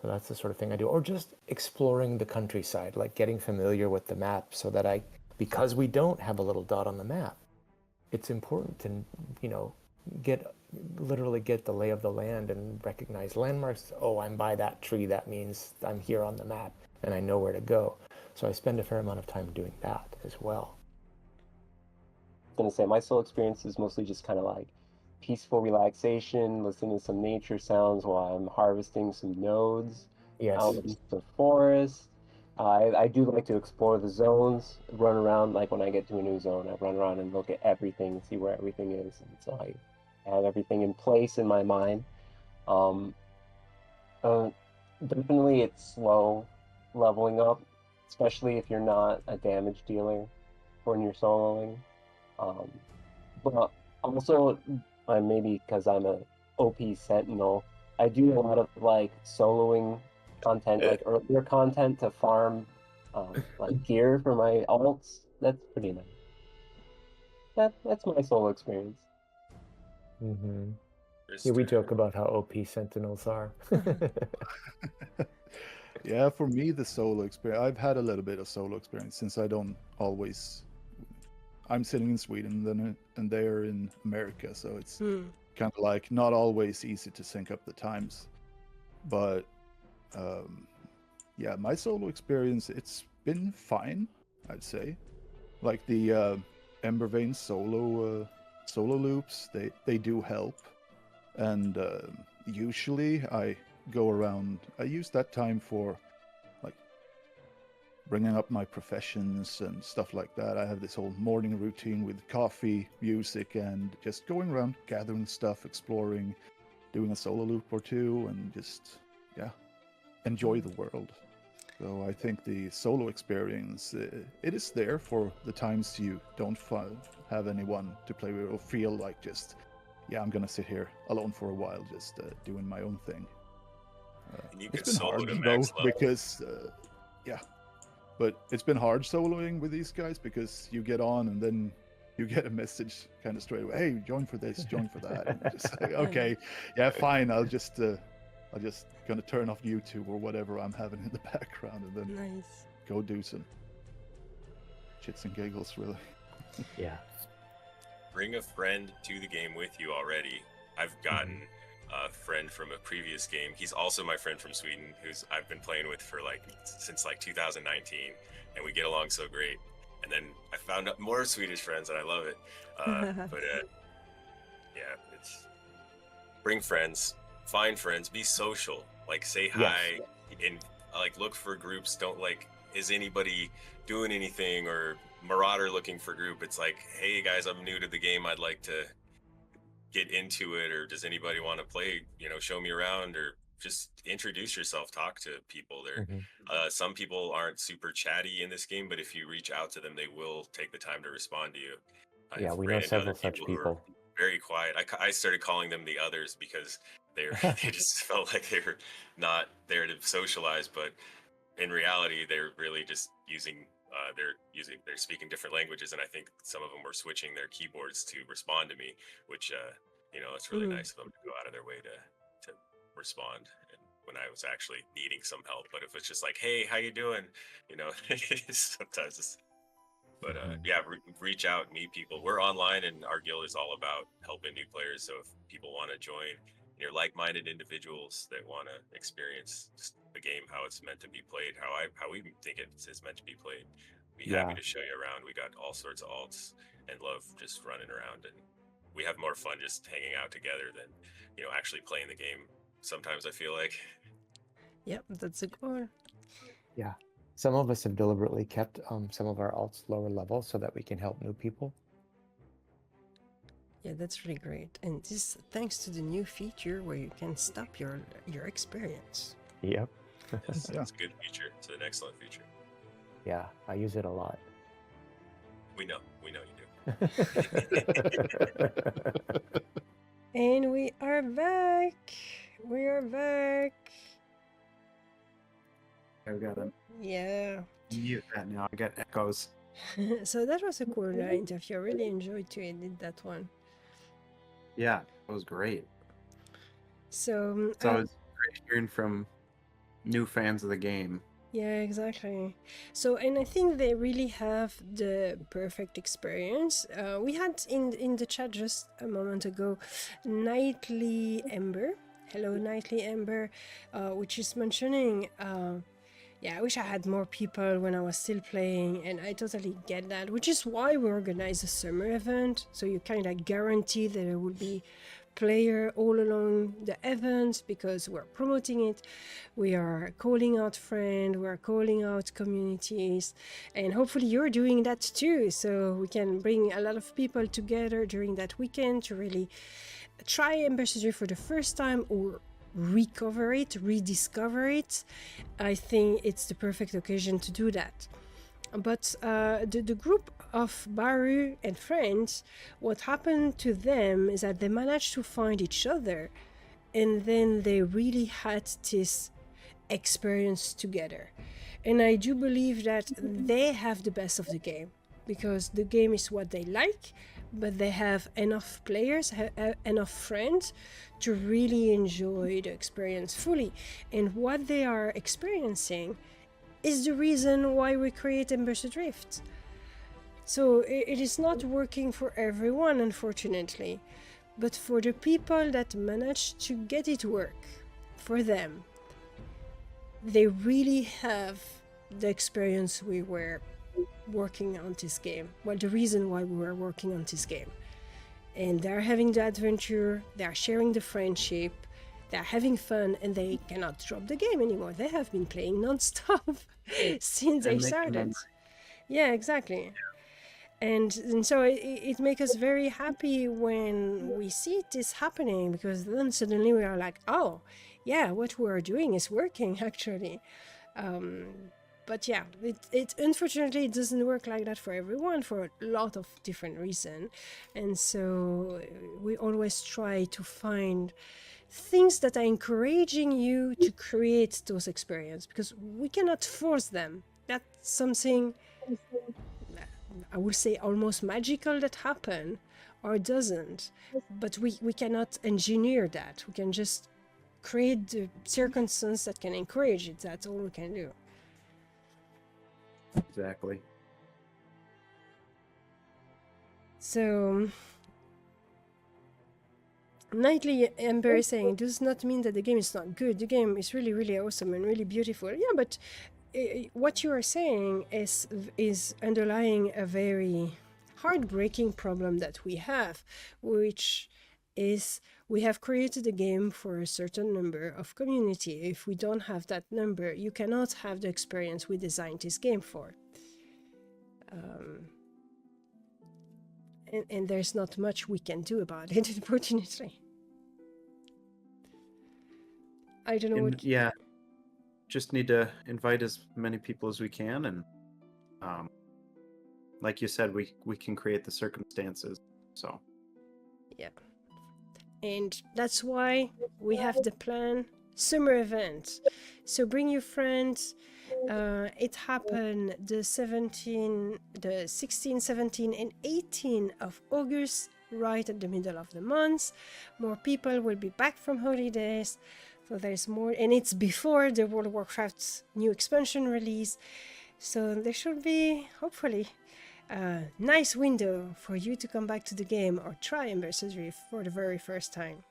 S7: So that's the sort of thing I do. Or just exploring the countryside, like getting familiar with the map so that because we don't have a little dot on the map, it's important to, literally get the lay of the land and recognize landmarks. Oh, I'm by that tree. That means I'm here on the map and I know where to go. So I spend a fair amount of time doing that as well.
S8: I was going to say, my solo experience is mostly just kind of like peaceful relaxation, listening to some nature sounds while I'm harvesting some nodes out in the forest. I do like to explore the zones, run around. Like when I get to a new zone, I run around and look at everything, see where everything is. And so I have everything in place in my mind. Definitely it's slow leveling up, especially if you're not a damage dealer when you're soloing. But also, maybe because I'm a OP Sentinel, I do a lot of like soloing content, like earlier content to farm like gear for my alts. That's pretty nice. That's my solo experience.
S7: Mm-hmm. Yeah, we joke about how OP Sentinels are.
S6: Yeah, for me, the solo experience, I've had a little bit of solo experience since I don't always. I'm sitting in Sweden and they're in America, so it's kind of like not always easy to sync up the times. But yeah, my solo experience, it's been fine, I'd say. Like the Ember Vein solo loops, they do help. And usually I go around, I use that time for like bringing up my professions and stuff like that. I have this whole morning routine with coffee, music, and just going around gathering stuff, exploring, doing a solo loop or two, and just enjoy the world. So I think the solo experience, it is there for the times you don't have anyone to play with or feel like just, I'm gonna sit here alone for a while, just doing my own thing. It's been hard though, because but it's been hard soloing with these guys because you get on and then you get a message kind of straight away, hey, join for this, join for that. And just like, okay, fine, I'll just gonna turn off YouTube or whatever I'm having in the background and then go do some shits and giggles, really.
S7: Yeah.
S4: Bring a friend to the game with you already. I've gotten a friend from a previous game. He's also my friend from Sweden, who's I've been playing with for since 2019, and we get along so great. And then I found out more Swedish friends, and I love it. It's bring friends, find friends, be social. Like say hi, and look for groups. Don't is anybody doing anything or Marauder looking for group? It's like, hey guys, I'm new to the game. I'd like to get into it, or does anybody want to play? Show me around, or just introduce yourself. Talk to people. Some people aren't super chatty in this game, but if you reach out to them, they will take the time to respond to you.
S7: We know several such people.
S4: Very quiet. I started calling them the others because they just felt like they were not there to socialize, but in reality, they're really just using they're speaking different languages, and I think some of them were switching their keyboards to respond to me, which it's really nice of them to go out of their way to respond. And when I was actually needing some help, but if it's just like, hey, how you doing? Sometimes it's. But reach out, meet people. We're online, and our guild is all about helping new players. So if people want to join, you're like-minded individuals that want to experience just the game, how it's meant to be played, how we think it's meant to be played. Be happy to show you around. We got all sorts of alts and love just running around, and we have more fun just hanging out together than actually playing the game. Sometimes I feel like.
S1: Yep, that's a goal.
S7: Yeah. Some of us have deliberately kept some of our alts lower level so that we can help new people.
S1: Yeah, that's really great. And this thanks to the new feature where you can stop your experience.
S7: Yep.
S4: It's a good feature. It's an excellent feature.
S7: Yeah, I use it a lot.
S4: We know you do.
S1: And we are back.
S2: I've got to
S1: Yeah.
S2: mute that now. I get echoes.
S1: So that was a cool interview. I really enjoyed to edit that one.
S2: Yeah, it was great.
S1: So
S2: So it's great hearing from new fans of the game.
S1: yeah, exactly. So, and I think they really have the perfect experience. We had in the chat just a moment ago, Nightly Ember. Hello, Nightly Ember, which is mentioning, yeah, I wish I had more people when I was still playing, and I totally get that, which is why we organize a summer event. So you kind of guarantee that there will be player all along the event because we're promoting it. We are calling out friends, we're calling out communities, and hopefully you're doing that too. So we can bring a lot of people together during that weekend to really try Embers for the first time or rediscover it. I think it's the perfect occasion to do that. But the group of Baru and friends, what happened to them is that they managed to find each other, and then they really had this experience together. And I do believe that they have the best of the game, because the game is what they like, but they have enough players, enough friends to really enjoy the experience fully. And what they are experiencing is the reason why we create Embers Adrift. So it is not working for everyone, unfortunately, but for the people that manage to get it work for them, they really have the experience we were working on this game. Well, the reason why we were working on this game. And they're having the adventure, they're sharing the friendship, they're having fun, and they cannot drop the game anymore. They have been playing non-stop since they started. Yeah, exactly. And so it makes us very happy when we see this happening, because then suddenly we are like, oh, yeah, what we're doing is working, actually. But yeah, it unfortunately it doesn't work like that for everyone for a lot of different reasons. And so we always try to find things that are encouraging you to create those experiences, because we cannot force them. That's something, I would say, almost magical that happen or doesn't. But we cannot engineer that. We can just create the circumstances that can encourage it. That's all we can do.
S2: Exactly.
S1: So, Nightly Ember saying, does not mean that the game is not good. The game is really, really awesome and really beautiful. Yeah, but what you are saying is underlying a very heartbreaking problem that we have, which is we have created a game for a certain number of community. If we don't have that number, you cannot have the experience we designed this game for. And there's not much we can do about it, unfortunately. I don't know what...
S2: Yeah, just need to invite as many people as we can, and like you said, we can create the circumstances. So
S1: yeah, and that's why we have the plan summer event. So bring your friends, It happened the 16, 17, and 18 of August, right at the middle of the month. More people will be back from holidays, so there's more, and it's before the World of Warcraft's new expansion release, so there should be, hopefully, a nice window for you to come back to the game or try Embers Adrift for the very first time.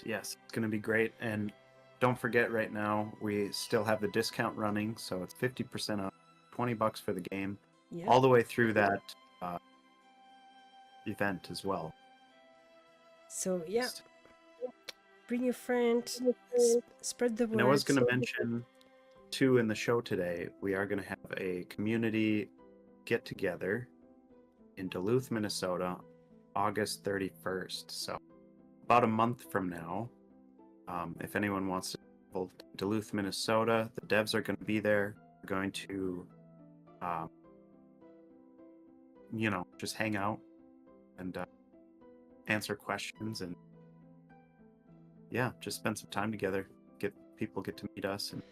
S2: Yes, it's going to be great. And don't forget, right now we still have the discount running, so it's 50% off, $20 for the game,
S1: Yeah.
S2: all the way through that event as well.
S1: So yeah, bring your friend, spread the word.
S2: And I was going to mention too in the show today, we are going to have a community get together in Duluth, Minnesota, August 31st. So about a month from now, if anyone wants to travel to Duluth, Minnesota, the devs are going to be there. We're going to, just hang out and answer questions and just spend some time together. People get to meet us. And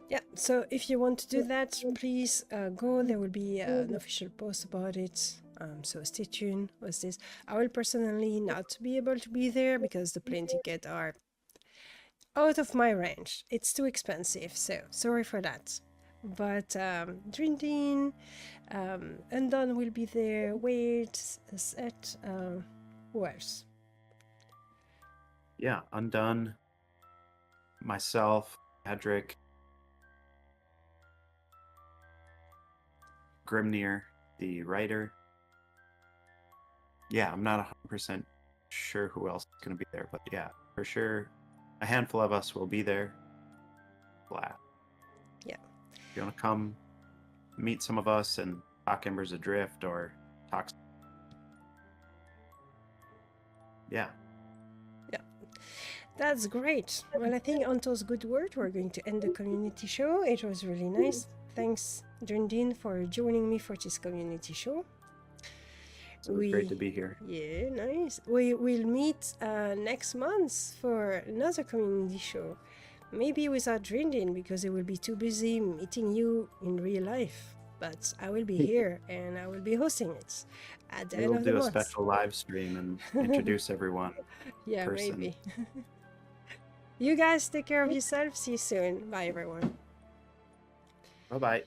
S1: yeah, so if you want to do that, please go. There will be an official post about it. So stay tuned with this. I will personally not be able to be there because the plane tickets are out of my range. It's too expensive, so sorry for that. But Drindin, Undone will be there. Wade, Set, who else?
S2: Yeah, Undone, myself, Adrift, Grimnir, the writer. Yeah, I'm not 100% sure who else is going to be there, but yeah, for sure, a handful of us will be there. Glad.
S1: Yeah.
S2: If you want to come meet some of us and talk Embers Adrift or talk. Yeah.
S1: That's great. Well, I think on those good words, we're going to end the community show. It was really nice. Thanks, Drindin, for joining me for this community show.
S2: It was great to be here.
S1: Yeah, nice. We will meet next month for another community show. Maybe without Drindin, because he will be too busy meeting you in real life. But I will be here and I will be hosting it at the end of the month.
S2: We'll do a special live stream and introduce everyone.
S1: Yeah,
S2: person.
S1: maybe. You guys take care of yourself. See you soon. Bye, everyone.
S2: Bye-bye.